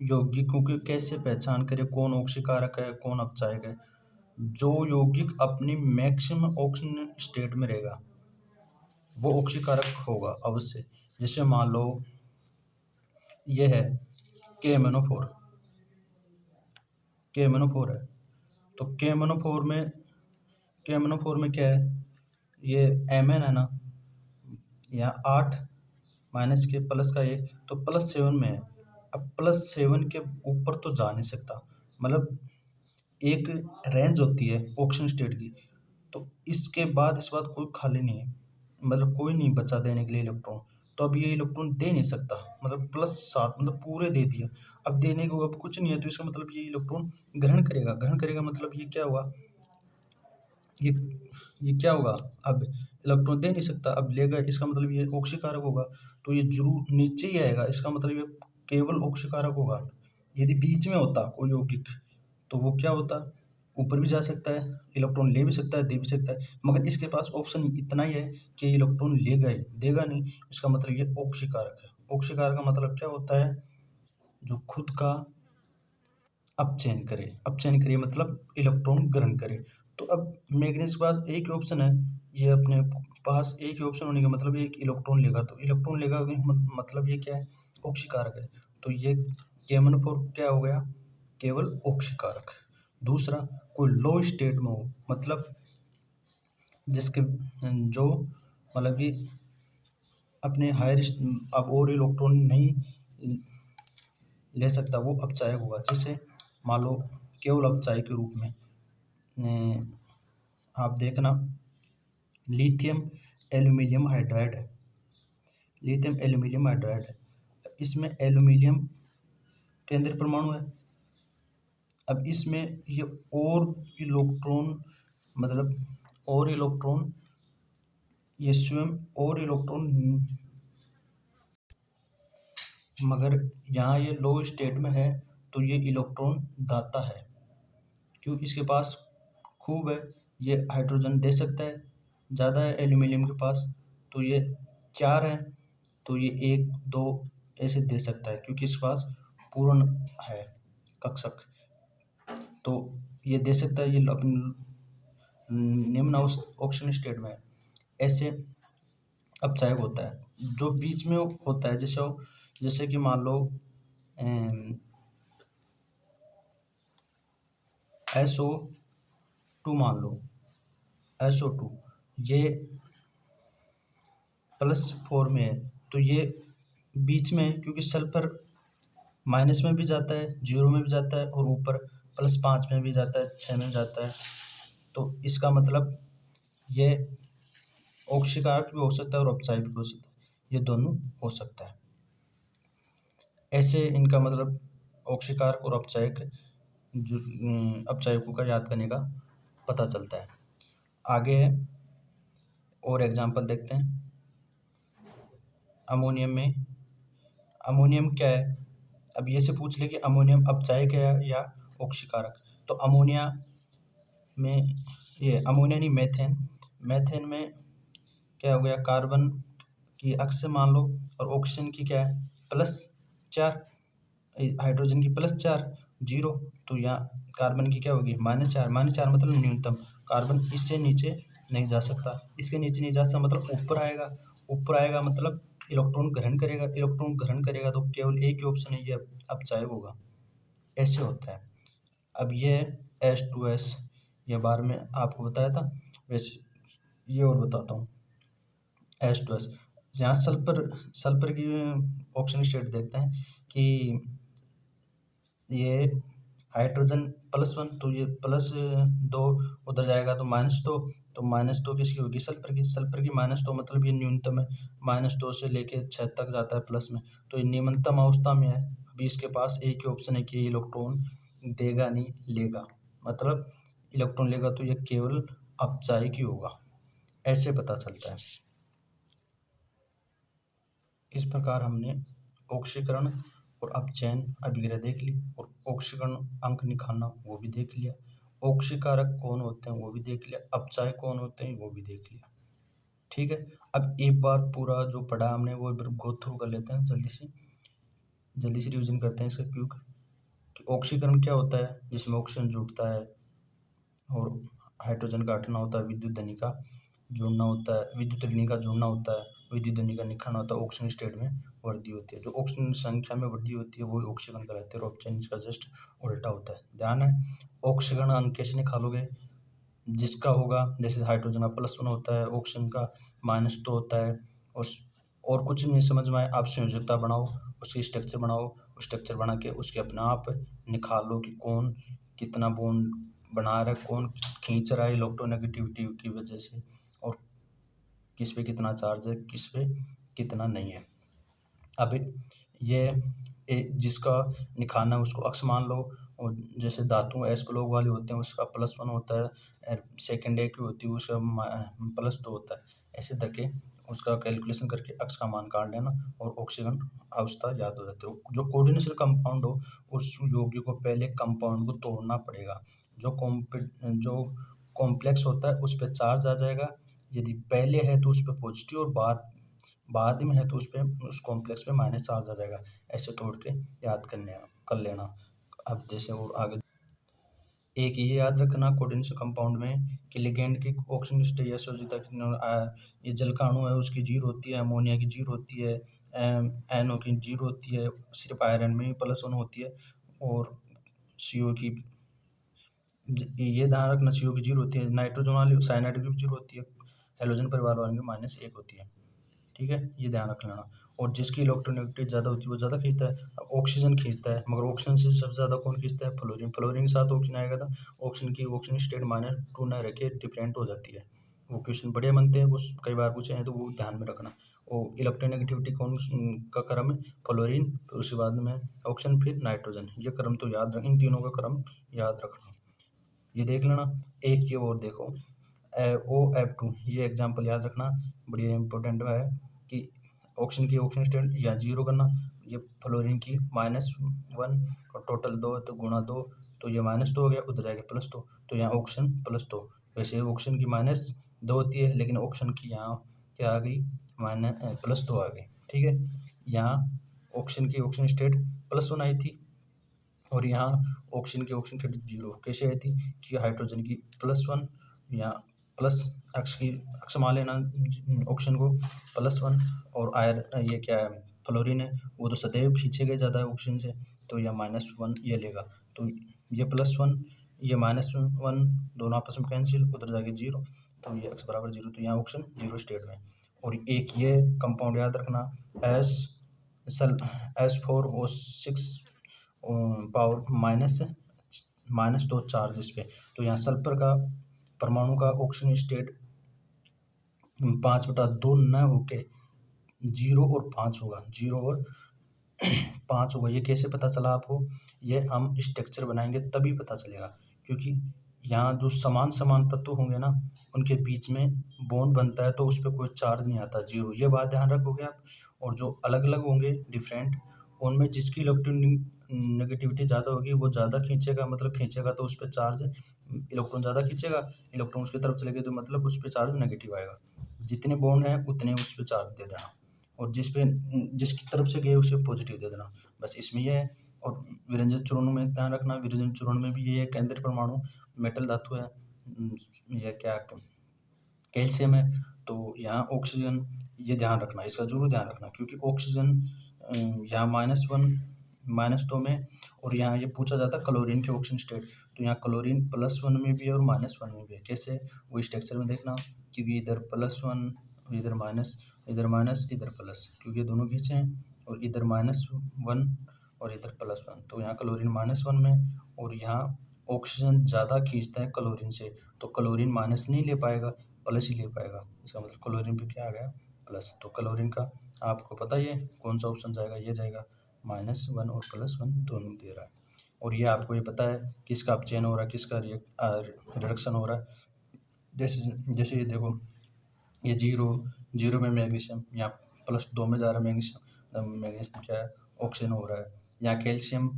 यौगिकों की कैसे पहचान करें, कौन ऑक्सीकारक है कौन अपचायक है। जो यौगिक अपनी मैक्सिमम ऑक्सीजन स्टेट में रहेगा वो ऑक्सीकारक होगा अवश्य। जैसे मान लो यह है KMnO4 है, तो KMnO4 में क्या है, ये Mn है ना, यहाँ 8 माइनस के प्लस का 1 तो +7 में है। अब +7 के ऊपर तो जा नहीं सकता, मतलब एक रेंज होती है ऑक्सीजन स्टेट की, तो इसके बाद इस बात कोई खाली नहीं है, मतलब कोई नहीं बचा देने के लिए इलेक्ट्रॉन। तो अब ये इलेक्ट्रॉन दे नहीं सकता, मतलब +7 मतलब पूरे दे दिया। अब देने को अब कुछ नहीं है, तो इसका मतलब ये इलेक्ट्रॉन ग्रहण करेगा मतलब ये क्या हुआ, ये क्या होगा, अब इलेक्ट्रॉन दे नहीं सकता, अब लेगा, इसका मतलब ये ऑक्सीकारक होगा। तो ये जरूर नीचे ही आएगा, इसका मतलब ये केवल ऑक्सीकारक होगा। यदि बीच में होता कोई यौगिक तो वो क्या होता, ऊपर भी जा सकता है, इलेक्ट्रॉन ले भी सकता है, दे भी सकता है, मगर इसके पास ऑप्शन इतना ही है कि इलेक्ट्रॉन लेगा ही, देगा नहीं। इसका मतलब ये ऑक्सीकारक है। ऑक्सीकारक का मतलब क्या होता है, जो खुद का अपचयन करे मतलब इलेक्ट्रॉन ग्रहण करे। तो अब मैग्नीज के पास एक ही ऑप्शन है, ये अपने पास एक ही ऑप्शन होने का मतलब एक इलेक्ट्रॉन लेगा, तो इलेक्ट्रॉन लेगा मतलब ये क्या है, ऑक्सीकारक है। तो ये KMnO4 क्या हो गया, केवल ऑक्सीकारक। दूसरा, कोई लो स्टेट में हो, मतलब जिसके जो मतलब कि अपने हायर अब और इलेक्ट्रॉन नहीं ले सकता, वो अपचायक होगा। जैसे मान लो केवल अपचायक के रूप में आप देखना लिथियम एल्यूमिनियम हाइड्राइड है, इसमें एल्यूमिनियम केंद्रीय परमाणु है। अब इसमें ये और इलेक्ट्रॉन ये स्वयं और इलेक्ट्रॉन, मगर यहाँ ये लो स्टेट में है तो ये इलेक्ट्रॉन दाता है, क्यों, इसके पास खूब है, ये हाइड्रोजन दे सकता है, ज़्यादा है एल्यूमिनियम के पास, तो ये 4 है, तो ये 1 2 ऐसे दे सकता है क्योंकि इसके पास पूर्ण है कक्षक, तो ये दे सकता है, ये अपने निम्न ऑक्सीजन स्टेट में है। ऐसे अपचायक होता है। जो बीच में होता है, जैसे कि मान लो SO2 मान लो, SO2 ये +4 में है, तो ये बीच में है क्योंकि सल्फर माइनस में भी जाता है, 0 में भी जाता है, और ऊपर +5 में भी जाता है, 6 में जाता है। तो इसका मतलब ये ऑक्सीकारक भी हो सकता है और अपचायक भी हो सकता है, ये दोनों हो सकता है। ऐसे इनका मतलब ऑक्सीकारक और अपचायक जो अपचायकों का याद करने का पता चलता है। आगे और एग्जाम्पल देखते हैं। अमोनियम क्या है? अब ये से पूछ ले कि अमोनियम अपचायक है या ऑक्सीकारक, तो अमोनिया नहीं, मैथेन में क्या हो गया, कार्बन की अक्ष मान लो और ऑक्सीजन की क्या है +4, हाइड्रोजन की +4, 0, तो यहाँ कार्बन की क्या होगी -4, -4 मतलब न्यूनतम, कार्बन इससे नीचे नहीं जा सकता, इसके नीचे नहीं जा सकता मतलब ऊपर आएगा मतलब इलेक्ट्रॉन ग्रहण करेगा तो केवल एक ही ऑप्शन है, ये अपचायक होगा, ऐसे होता है। अब ये H2S ये बार में आपको बताया था, वैसे ये और बताता हूँ। H2S यहाँ सल्फर की ऑक्सीजन स्टेट देखते हैं कि ये हाइड्रोजन +1, तो ये +2 उधर जाएगा तो -2, तो -2 किसकी होगी, सल्फर की -2 मतलब ये न्यूनतम है, -2 से लेके 6 तक जाता है प्लस में, तो ये निम्नतम अवस्था में है। अभी इसके पास एक ही ऑप्शन है कि इलेक्ट्रॉन देगा नहीं लेगा, मतलब इलेक्ट्रॉन लेगा तो ये केवल अपचायक ही होगा, ऐसे पता चलता है। इस प्रकार हमने ऑक्सीकरण और अपचयन अभिक्रिया देख ली और ऑक्सीकरण अंक निकालना वो भी देख लिया, ऑक्सीकारक कौन होते हैं वो भी देख लिया, अपचायक कौन होते हैं वो भी देख लिया। ठीक है, अब एक बार पूरा जो पढ़ा हमने वो गो थ्रू कर लेते हैं, जल्दी से रिवीजन करते हैं इसका। क्योंकि ऑक्सीकरण क्या होता है, जिसमें ऑक्सीजन जुड़ता है और हाइड्रोजन का हटना होता है, विद्युत ध्वनि का जुड़ना होता है, विद्युत ऋणी का जुड़ना होता है, विद्युत ध्वनि का निखरना होता है, ऑक्सीजन स्टेट में वृद्धि होती है। जो ऑक्सीजन संख्या में वृद्धि होती है वो ऑक्सीकरण कहलाते हैं और अपचयन इसका जस्ट उल्टा होता है। ध्यान है, ऑक्सीकरण अंक कैसे निकालोगे, जिसका होगा जैसे हाइड्रोजन का +1 होता है, ऑक्सीजन का -2 होता है, और कुछ नहीं समझ में आए आप संयोजकता बनाओ, उसकी स्ट्रक्चर बनाओ, स्ट्रक्चर बना के उसके अपने आप निकालो कि कौन कितना बॉन्ड बना रहा है, कौन खींच रहा है इलेक्ट्रोनेगेटिविटी की वजह से, और किस पे कितना चार्ज है, किस पे कितना नहीं है। अब ये जिसका निकालना है उसको अक्ष मान लो, और जैसे धातु एस ब्लॉक वाले होते हैं उसका +1 होता है, सेकेंड ए की होती है उसका +2 होता है, ऐसे करके उसका कैलकुलेशन करके अक्ष का मान काट लेना और ऑक्सीजन अवस्था याद हो जाती है। जो कोऑर्डिनेशन कंपाउंड हो उस यौगिक को पहले कंपाउंड को तोड़ना पड़ेगा, जो कॉम्प्लेक्स होता है उस पर चार्ज आ जाएगा, यदि पहले है तो उस पर पॉजिटिव और बाद में है तो उस कॉम्प्लेक्स पे माइनस चार्ज आ जाएगा, ऐसे तोड़ के याद कर लेना। अब जैसे और आगे एक ये याद रखना कोऑर्डिनेशन कंपाउंड में कि लिगेंड की ऑक्सीजन स्टेट या संयोजकता ये जल का अणु है उसकी 0 होती है, अमोनिया की 0 होती है, NO की 0 होती है, सिर्फ आयरन में +1 होती है, और CO की ये ध्यान रखना CO की 0 होती है, नाइट्रोजन वाली साइनाइड की 0 होती है, हेलोजन परिवार वाले की -1 होती है। ठीक है, ये ध्यान रख लेना। और जिसकी इलेक्ट्रोनेगेटिविटी ज़्यादा होती है वो ज़्यादा खींचता है, अब ऑक्सीजन खींचता है, मगर ऑक्सीजन से सबसे ज़्यादा कौन खींचता है, फ्लोरीन के साथ ऑक्सीजन आएगा तो ऑक्सीजन स्टेट -2 न रखे डिफरेंट हो जाती है। वो क्वेश्चन बढ़िया बनते हैं, वो कई बार पूछे हैं तो वो ध्यान में रखना। वो इलेक्ट्रोनेगेटिविटी कौन का क्रम है, फ्लोरीन, फिर उसके बाद में ऑक्सीजन, फिर नाइट्रोजन, ये क्रम तो याद रख, इन तीनों का क्रम याद रखना, ये देख लेना। एक ये और देखो OF2, ये एग्जाम्पल याद रखना, बढ़िया इंपॉर्टेंट है कि ऑक्सीजन की ऑक्सीजन स्टेट या 0 करना, ये फ्लोरीन की -1 और टोटल 2 तो गुणा 2, तो ये -2 हो गया, उधर जाएगा +2, तो यहाँ ऑक्सीजन +2, वैसे ऑक्सीजन की -2 होती है लेकिन ऑक्सीजन की यहाँ क्या आ गई, +2 आ गई। ठीक है, यहाँ ऑक्सीजन की ऑक्सीजन स्टेट +1 आई थी और यहाँ ऑक्सीजन की ऑक्सीजन स्टेट 0 कैसे आई थी कि हाइड्रोजन की +1, यहाँ प्लस अक्ष मान लेना ऑक्सीजन को +1, और ये क्या है फ्लोरीन है वो तो सदैव खींचेगा ज़्यादा है ऑक्सीजन से, तो यह -1 ये लेगा, तो ये +1 ये -1 दोनों आपस में कैंसिल, उधर जाके 0, तो ये x बराबर 0, तो यहाँ ऑक्सीजन 0 स्टेट में। और एक ये कंपाउंड याद रखना S4O6 पावर -2 चार्ज इस पे, तो यहाँ सल्फर का परमाणु का ऑक्सीजन स्टेट 5/2 न होके 0 और 5 होगा, 0 और 5 होगा। ये कैसे पता चला आपको? ये हम स्ट्रक्चर बनाएंगे तभी पता चलेगा, क्योंकि यहाँ जो समान समान तत्व होंगे ना, उनके बीच में बॉन्ड बनता है तो उस पर कोई चार्ज नहीं आता, 0। ये बात ध्यान रखोगे आप। और जो अलग अलग होंगे डिफरेंट, उनमें जिसकी नेगेटिविटी ज़्यादा होगी वो ज़्यादा खींचेगा, मतलब खींचेगा तो उस पर चार्ज, इलेक्ट्रॉन ज़्यादा खींचेगा, इलेक्ट्रॉन उसकी तरफ चलेगा तो मतलब उस पर चार्ज नेगेटिव आएगा। जितने बॉन्ड हैं उतने उस पर चार्ज दे देना, और जिसकी तरफ से गए उसे पॉजिटिव दे देना। बस इसमें ये है। और विरंजन चूर्ण में ध्यान रखना, विरंजन चूर्ण में भी ये है, केंद्रीय परमाणु मेटल धातु है, यह क्या कैल्शियम है, तो यहाँ ऑक्सीजन, ये ध्यान रखना, इसका जरूर ध्यान रखना, क्योंकि ऑक्सीजन यहाँ -1 -2 में, और यहाँ ये पूछा जाता है क्लोरीन के ऑक्सीजन स्टेट, तो यहाँ क्लोरीन +1 में भी है और -1 में भी है। कैसे? वो स्ट्रक्चर में देखना, क्योंकि इधर +1, इधर माइनस, इधर माइनस, इधर प्लस, क्योंकि ये दोनों खींचे हैं, और इधर -1 और इधर +1, तो यहाँ क्लोरीन -1 में, और यहाँ ऑक्सीजन ज़्यादा खींचता है क्लोरीन से, तो क्लोरीन माइनस नहीं ले पाएगा, प्लस ही ले पाएगा। इसका मतलब क्लोरीन पे क्या आ गया? प्लस। तो क्लोरीन का आपको पता ही है कौन सा ऑप्शन जाएगा, ये जाएगा। -1 और +1 दोनों दे रहा है। और ये आपको ये पता है किसका अपचयन हो रहा है, किसका रिडक्शन हो रहा है। जैसे जैसे ये देखो, ये 0 में मैग्नीशियम, यहाँ +2 में जा रहा है मैग्नीशियम, मैग्नीशियम क्या है? ऑक्सीजन हो रहा है। यहाँ कैल्शियम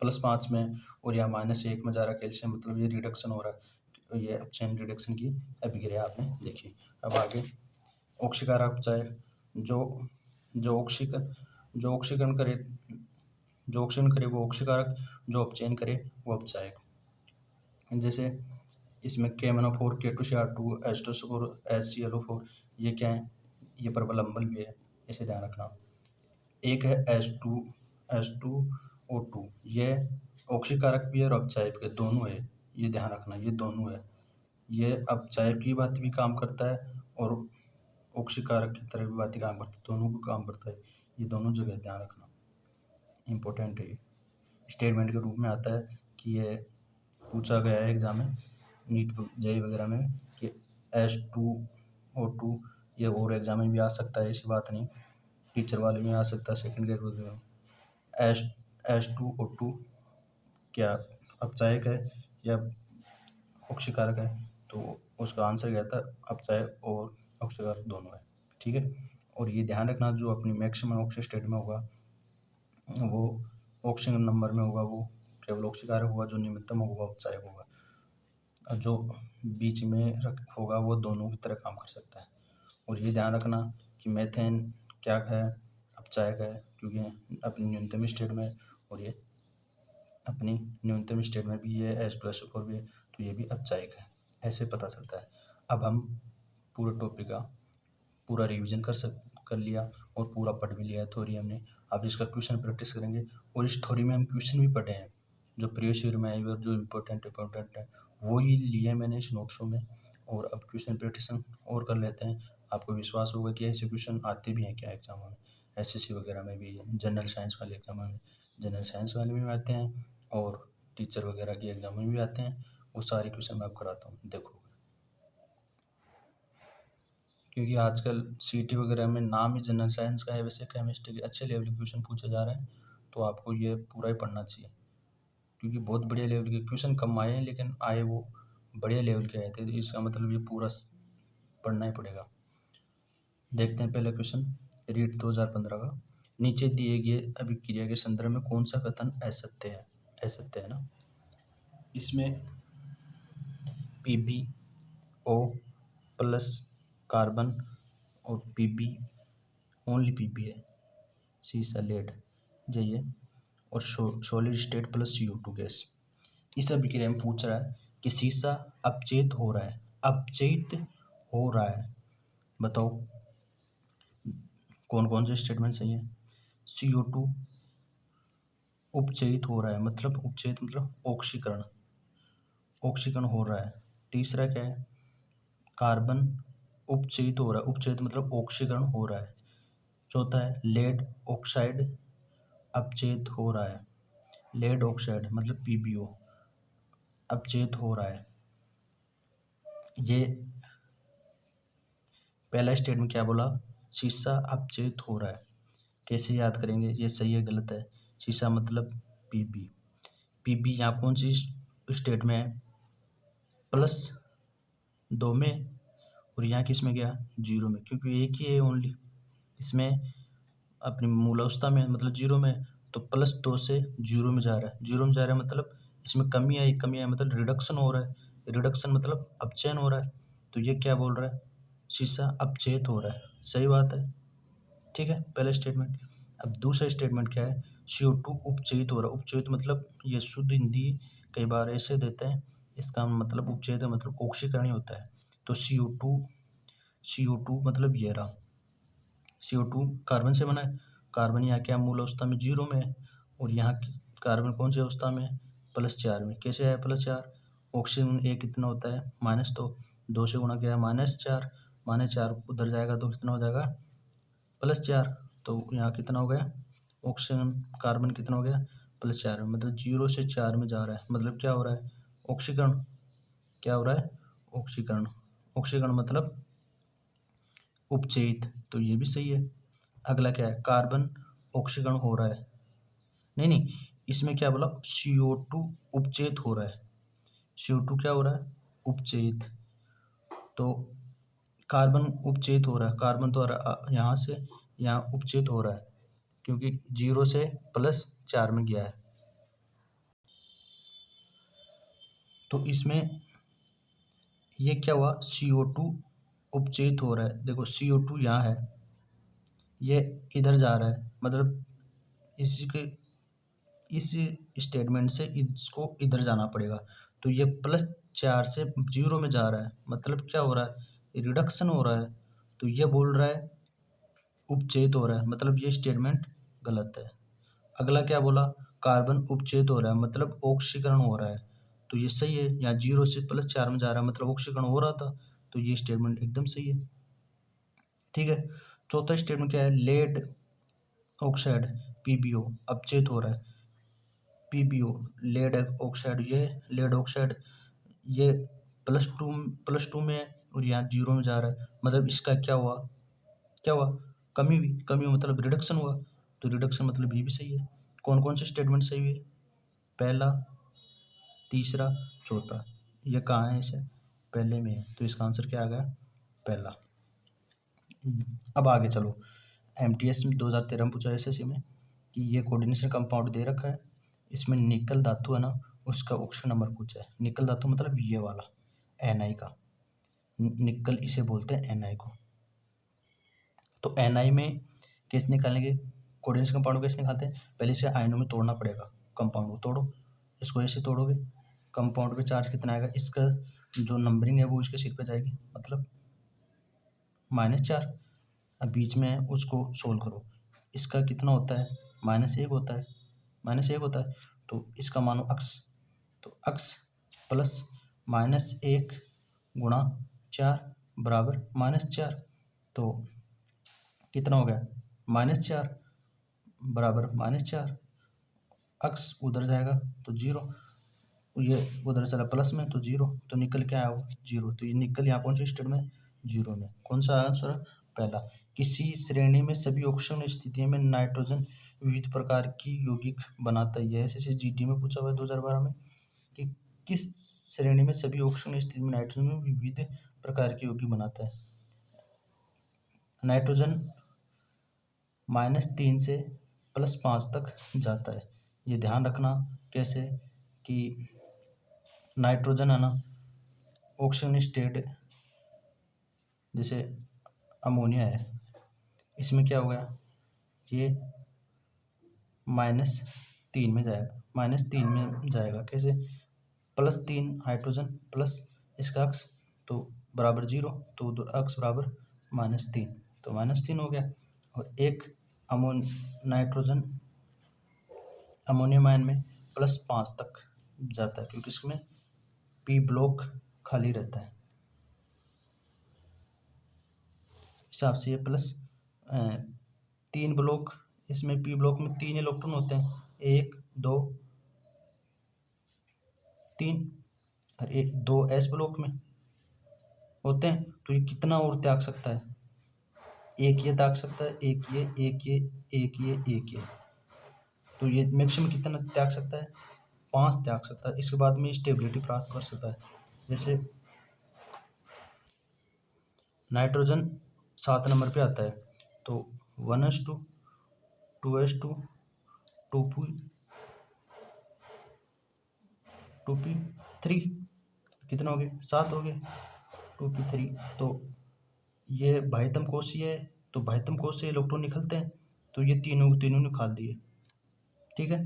+5 में, और यहाँ -1 में जा रहा है कैल्शियम, मतलब ये रिडक्शन हो रहा है। तो ये अपचयन रिडक्शन की अभिक्रिया आपने देखी। अब आगे ऑक्सीकारक अपचायक, जो जो ऑक्सीकरण करे, जो ऑक्सीकरण करे वो ऑक्सीकारक, जो अपचयन करे वो अपचायक। जैसे इसमें KMnO4, K2Cr2, H2SO4, HClO4, ये क्या है? ये प्रबल अम्ल भी है, इसे ध्यान रखना। एक है H2O2, ये ऑक्सीकारक भी है और अपचायक भी है, दोनों है, ये ध्यान रखना, ये दोनों है। ये अपचायक की बात भी काम करता है और ऑक्सीकारक की तरह भी बात काम करता है, दोनों को काम करता है, ये दोनों जगह ध्यान रखना, इम्पोर्टेंट है ये। स्टेटमेंट के रूप में आता है कि ये पूछा गया है एग्जाम में, नीट जेईई वगैरह में, कि H2O2, ये और एग्जाम में भी आ सकता है, ऐसी बात नहीं, टीचर वाले में आ सकता है, सेकंड ईयर वगैरह में। H2O2 क्या अपचायक है या ऑक्सीकारक है? तो उसका आंसर क्या था? अपचायक और ऑक्सीकारक दोनों है, ठीक है। और ये ध्यान रखना, जो अपनी मैक्सिमम ऑक्सीजन स्टेट में होगा वो ऑक्सीजन नंबर में होगा वो केवल ऑक्सीकारक होगा, जो निम्नतम होगा वो अपचायक होगा, और जो बीच में होगा वो दोनों की तरह काम कर सकता है। और ये ध्यान रखना कि मेथेन क्या है? अपचायक है, क्योंकि अपनी न्यूनतम स्टेट में, और ये अपनी न्यूनतम स्टेट में भी ये H2SO4 भी है, तो ये भी अपचायक है, ऐसे पता चलता है। अब हम पूरे टॉपिक का पूरा रिवीजन कर लिया और पूरा पढ़ भी लिया है थ्योरी हमने। अब इसका क्वेश्चन प्रैक्टिस करेंगे, और इस थ्योरी में हम क्वेश्चन भी पढ़े हैं जो प्रीवियस ईयर में आए हुए और जो इम्पोर्टेंट है वो ही लिए मैंने इस नोट्सों में। और अब क्वेश्चन प्रैक्टिस और कर लेते हैं। आपको विश्वास होगा कि ऐसे क्वेश्चन आते भी हैं क्या एग्जामों में, SSC वगैरह में भी, जनरल साइंस वाले एग्जामों में, जनरल साइंस वाले में आते हैं, और टीचर वगैरह के एग्जाम में भी आते हैं। वो सारे क्वेश्चन मैं आपको कराता हूँ, देखो। क्योंकि आजकल सीटी वगैरह में नाम ही जनरल साइंस का है, वैसे केमिस्ट्री के अच्छे लेवल के क्वेश्चन पूछे जा रहे हैं, तो आपको ये पूरा ही पढ़ना चाहिए, क्योंकि बहुत बढ़िया लेवल के क्वेश्चन कम आए हैं, लेकिन आए वो बढ़िया लेवल के आए थे, तो इसका मतलब ये पूरा पढ़ना ही पड़ेगा। देखते हैं पहले क्वेश्चन, रीट 2015 का। नीचे दिए गए अभिक्रिया के संदर्भ में कौन सा कथन असत्य है? असत्य है ना। इसमें PbO प्लस कार्बन और Pb, ओनली Pb है, सीसा लेड जाइए, और solid state plus CO2 gas. इस अभिक्रिया में पूछ रहा है कि सीसा अपचेत हो रहा है, अपचेत हो रहा है, बताओ कौन कौन से स्टेटमेंट सही है? CO2 उपचयित हो रहा है, मतलब उपचयित मतलब ऑक्सीकरण, ऑक्सीकरण हो रहा है। तीसरा क्या है? कार्बन उपचयित हो रहा है, उपचयित मतलब ऑक्सीकरण हो रहा है। चौथा है लेड ऑक्साइड अपचयित हो रहा है, लेड ऑक्साइड मतलब PbO अपचयित हो रहा है। ये पहला स्टेटमेंट क्या बोला, शीशा अपचेत हो रहा है। कैसे याद करेंगे, ये सही है गलत है। शीशा मतलब पीबी, पीबी यहाँ कौन सी स्टेट में है, +2 में, और यहाँ किस में गया, 0 में, क्योंकि एक ही है ओनली इसमें, अपनी मूलावस्था में मतलब 0 में, तो +2 से 0 में जा रहा है, 0 में जा रहा है मतलब इसमें कमी आई, कमी आई मतलब रिडक्शन हो रहा है, रिडक्शन मतलब अपचयन हो रहा है। तो ये क्या बोल रहा है, शीशा अपचेत हो रहा है, सही बात है, ठीक है, पहला स्टेटमेंट। अब दूसरा स्टेटमेंट क्या है, CO2 उपचयित हो रहा है। उपचयित मतलब ये शुद्ध हिंदी कई बार ऐसे देते हैं, इसका मतलब उपचयित मतलब ऑक्सीकरण ही होता है। तो CO2 मतलब ये रहा, CO2 कार्बन से बना है, कार्बन यहाँ क्या मूल अवस्था में 0 में है, और यहाँ कार्बन कौन सी अवस्था में, +4 में। कैसे है +4, ऑक्सीजन A कितना होता है, -2, 2 से गुणा किया है -4, -4 उधर जाएगा तो कितना हो जाएगा, +4, तो यहाँ कितना हो गया, ऑक्सीजन कार्बन कितना हो गया, +4 में, मतलब 0 से 4 में जा रहा है, मतलब क्या हो रहा है, ऑक्सीकरण, क्या हो रहा है, ऑक्सीकरण, ऑक्सीकरण मतलब उपचयित, तो ये भी सही है। अगला क्या है, कार्बन ऑक्सीकरण हो रहा है, नहीं नहीं, इसमें क्या बोला, CO2 उपचयित हो रहा है, CO2 क्या हो रहा है, उपचयित, तो कार्बन उपचयित हो रहा है, कार्बन तो यहाँ से यहाँ उपचयित हो रहा है, क्योंकि 0 से +4 में गया है, तो इसमें ये क्या हुआ, CO2 उपचयित हो रहा है। देखो CO2 यहाँ है, ये इधर जा रहा है, मतलब इसके इस स्टेटमेंट से इसको इधर जाना पड़ेगा, तो ये +4 से 0 में जा रहा है, मतलब क्या हो रहा है, रिडक्शन हो रहा है, तो ये बोल रहा है उपचयित हो रहा है, मतलब ये स्टेटमेंट गलत है। अगला क्या बोला, कार्बन उपचयित हो रहा है मतलब ऑक्सीकरण हो रहा है, तो ये सही है, यहाँ 0 से +4 में जा रहा है मतलब ऑक्सीकरण हो रहा था, तो ये स्टेटमेंट एकदम सही है, ठीक है। चौथा स्टेटमेंट क्या है, लेड ऑक्साइड PbO अपचयित हो रहा है, PbO लेड ऑक्साइड, ये लेड ऑक्साइड ये +2 में है, और यहाँ 0 में जा रहा है, मतलब इसका क्या हुआ, क्या हुआ, कमी हुआ मतलब रिडक्शन हुआ, तो रिडक्शन मतलब ये भी सही है। कौन कौन से स्टेटमेंट सही हुए, पहला, तीसरा, चौथा, ये कहाँ है, इसे पहले में है, तो इसका आंसर क्या आ गया, पहला। अब आगे चलो, MTS में 2013 में पूछा एसएससी में कि ये कोऑर्डिनेशन कंपाउंड दे रखा है, इसमें निकल धातु है ना, उसका ऑक्सीजन नंबर पूछा है। निकल धातु मतलब ये वाला Na का, निकल इसे बोलते हैं Na को। तो Na में कैसे निकालेंगे, कोऑर्डिनेशन कंपाउंड कैसे निकालते हैं, पहले इसे आयनों में तोड़ना पड़ेगा, कंपाउंड को तोड़ो, इसको ऐसे तोड़ोगे, कंपाउंड पे चार्ज कितना आएगा, इसका जो नंबरिंग है वो इसके सिर पे जाएगी, मतलब -4, अब बीच में है उसको सोल्व करो, इसका कितना होता है, -1 होता है, -1 होता है, तो इसका मानो अक्स, तो अक्स प्लस -1 गुणा 4 बराबर -4, तो कितना हो गया, -4 बराबर -4, अक्स उधर जाएगा तो 0, ये उधर चला प्लस में तो 0, तो निकल क्या आया, 0, तो ये निकल यहाँ कौन से स्टेट में, 0 में। कौन सा आंसर, पहला। किसी श्रेणी में सभी ऑक्सीजन स्थितियों में नाइट्रोजन विविध प्रकार की यौगिक बनाता है, यह SSSGD में पूछा हुआ है 2012 में, कि किस श्रेणी में सभी ऑक्सीजन स्थिति में नाइट्रोजन विविध प्रकार की यौगिक बनाता है। नाइट्रोजन -3 से +5 तक जाता है, ये ध्यान रखना, कैसे कि नाइट्रोजन है ना, ऑक्सीजन स्टेट जैसे अमोनिया है, इसमें क्या हो गया, ये -3 में जाएगा, -3 में जाएगा, कैसे, +3 हाइड्रोजन प्लस इसका अक्स, तो बराबर 0, तो अक्स बराबर -3, तो -3 हो गया। और एक नाइट्रोजन अमोनियम आयन में +5 तक जाता है, क्योंकि इसमें P ब्लॉक खाली रहता है, हिसाब से ये +3 ब्लॉक, इसमें P ब्लॉक में 3 इलेक्ट्रॉन होते हैं, 1 2 3, और 1 2 S ब्लॉक में होते हैं, तो ये कितना और त्याग सकता है, एक ये त्याग सकता है, एक ये, एक ये, एक ये, एक ये। तो ये मैक्सिमम कितना त्याग सकता है? 5 त्याग सकता है। इसके बाद में स्टेबिलिटी प्राप्त कर सकता है। जैसे नाइट्रोजन 7 नंबर पे आता है, तो 1s2, 2s2, 2p, 2p3, कितना हो गए? 7 हो गए, 2p3। तो ये बाह्यतम कोशीय है, तो बाह्यतम कोश से इलेक्ट्रॉन निकलते हैं, तो ये तीनों तीनों निकाल दिए। ठीक है,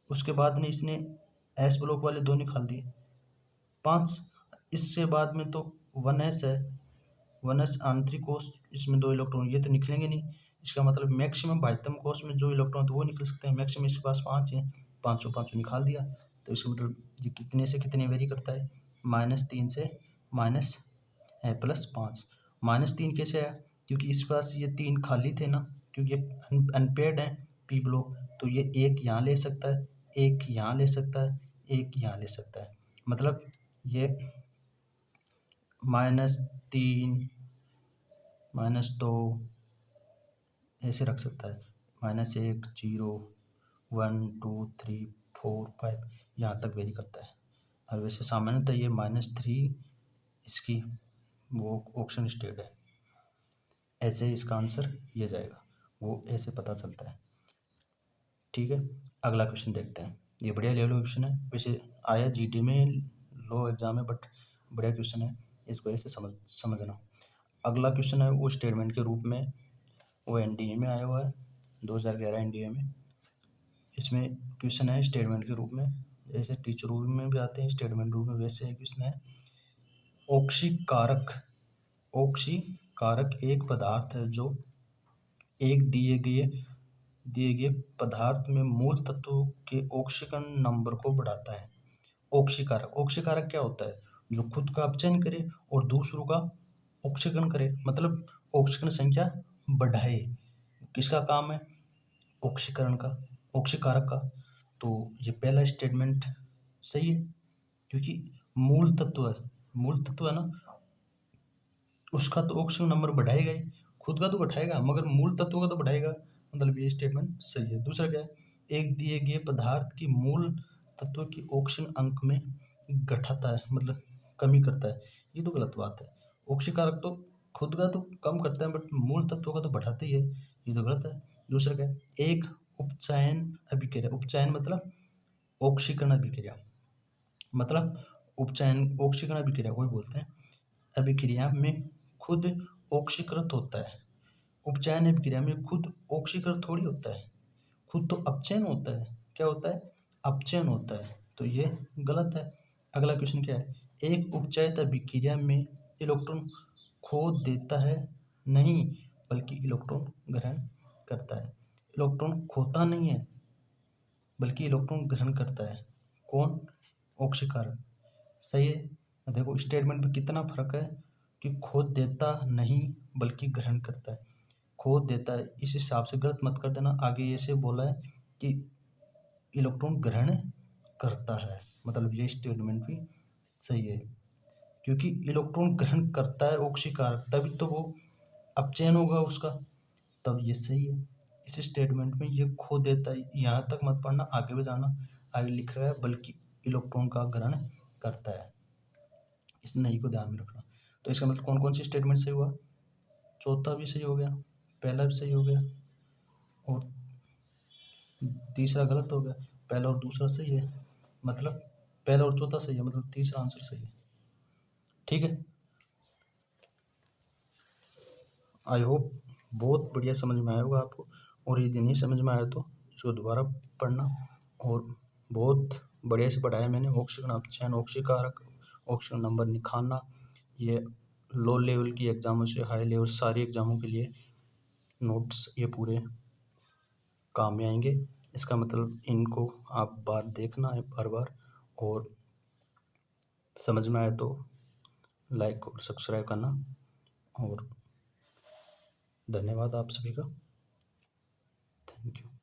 उसके बाद में इसने एस ब्लॉक वाले 2 निकाल दिए, 5। इससे बाद में तो 1s है, 1s आंतरिक कोश, इसमें 2 इलेक्ट्रॉन, ये तो निकलेंगे नहीं। इसका मतलब मैक्सिमम बाह्यतम कोश में जो इलेक्ट्रॉन तो वो निकल सकते हैं, मैक्सिमम इसके पास 5 हैं, 5 निकाल दिया। तो इसका मतलब ये कितने से कितने वेरी करता है? -3 से +5। -3 कैसे आया? क्योंकि इस पास ये 3 खाली थे ना, क्योंकि ये अनपेयर्ड है पी ब्लॉक, तो ये एक यहाँ ले सकता है, एक यहाँ ले सकता है, एक यहाँ ले सकता है। मतलब ये -3, -2 ऐसे रख सकता है, -1, 0, 1, 2, 3, 4, 5 यहाँ तक वेरी करता है। और वैसे सामान्यतः ये -3 इसकी वो ऑक्सीजन स्टेट है। ऐसे इसका आंसर ये जाएगा, वो ऐसे पता चलता है। ठीक है, अगला क्वेश्चन देखते हैं। ये बढ़िया लेवल का क्वेश्चन है, वैसे आया जीडी में, लो एग्जाम है, बट बढ़िया क्वेश्चन है, इसको ऐसे समझना। अगला क्वेश्चन है वो स्टेटमेंट के रूप में, वो एनडीए में आया हुआ है, 2011 एनडीए में। इसमें क्वेश्चन है स्टेटमेंट के रूप में, जैसे टीचर रूप में भी आते हैं स्टेटमेंट रूप में, वैसे क्वेश्चन है ऑक्सीकारक। ऑक्सीकारक एक पदार्थ है जो एक दिए गए पदार्थ में मूल तत्व के ऑक्सीकरण नंबर को बढ़ाता है। ऑक्सीकारक क्या होता है? जो खुद का अपचयन करे और दूसरों का ऑक्सीकरण करे, मतलब ऑक्सीकरण संख्या बढ़ाए। किसका काम है? ऑक्सीकरण का, ऑक्सीकारक का। तो ये पहला स्टेटमेंट सही है, क्योंकि मूल तत्व है ना, उसका तो ऑक्सीजन नंबर बढ़ाएगा ही, खुद का तो बढ़ाएगा मगर मूल तत्व का तो बढ़ाएगा, मतलब ये स्टेटमेंट सही है। दूसरा क्या है? एक दिए गए पदार्थ की मूल तत्व की ऑक्सीजन अंक में घटाता है, मतलब कमी करता है, ये तो गलत बात है। ऑक्सीकारक तो खुद का तो कम करता है बट मूल तत्व का तो बढ़ाता ही है, ये तो गलत है। दूसरा क्या है? एक उपचयन अभिक्रिया, उपचयन मतलब ऑक्सीकरण अभिक्रिया, मतलब उपचयन ऑक्सीकरण अभिक्रिया को ही बोलते हैं। अभिक्रिया में खुद ऑक्सीकृत होता है, उपचयन अभिक्रिया में खुद ऑक्सीकृत थोड़ी होता है, खुद तो अपचयन होता है। क्या होता है? अपचयन होता है, तो ये गलत है। अगला क्वेश्चन क्या है? एक उपचयित अभिक्रिया में इलेक्ट्रॉन खो देता है नहीं, बल्कि इलेक्ट्रॉन ग्रहण करता है। इलेक्ट्रॉन खोता नहीं है, बल्कि इलेक्ट्रॉन ग्रहण करता है। कौन? ऑक्सीकारक। सही है। देखो स्टेटमेंट में कितना फर्क है, कि खो देता नहीं बल्कि ग्रहण करता है। खो देता है, इस हिसाब से गलत मत कर देना। आगे ऐसे बोला है कि इलेक्ट्रॉन ग्रहण करता है, मतलब ये स्टेटमेंट भी सही है, क्योंकि इलेक्ट्रॉन ग्रहण करता है ऑक्सीकारक, तभी तो वो अपचयन होगा उसका, तब ये सही है। इस स्टेटमेंट में ये खो देता है, यहाँ तक मत पढ़ना, आगे भी जाना। आगे लिख रहा है बल्कि इलेक्ट्रॉन का ग्रहण करता है, इस नहीं को ध्यान में रखना। तो इसका मतलब कौन कौन सी स्टेटमेंट सही हुआ? चौथा भी सही हो गया, पहला भी सही हो गया, और तीसरा गलत हो गया। पहला और दूसरा सही है, मतलब पहला और चौथा सही है, मतलब तीसरा आंसर सही है। ठीक है, आई होप बहुत बढ़िया समझ में आया होगा आपको, और यदि नहीं समझ में आया तो इसको दोबारा पढ़ना। और बहुत बढ़िया से पढ़ाया मैंने, ऑक्सीकरण अपचयन, ऑक्सीकारक, ऑक्सीकरण नंबर निकालना, ये लो लेवल की एग्जामों से हाई लेवल सारी एग्जामों के लिए नोट्स ये पूरे काम में आएंगे। इसका मतलब इनको आप बार देखना है, बार बार, और समझ में आए तो लाइक और सब्सक्राइब करना। और धन्यवाद आप सभी का, थैंक यू।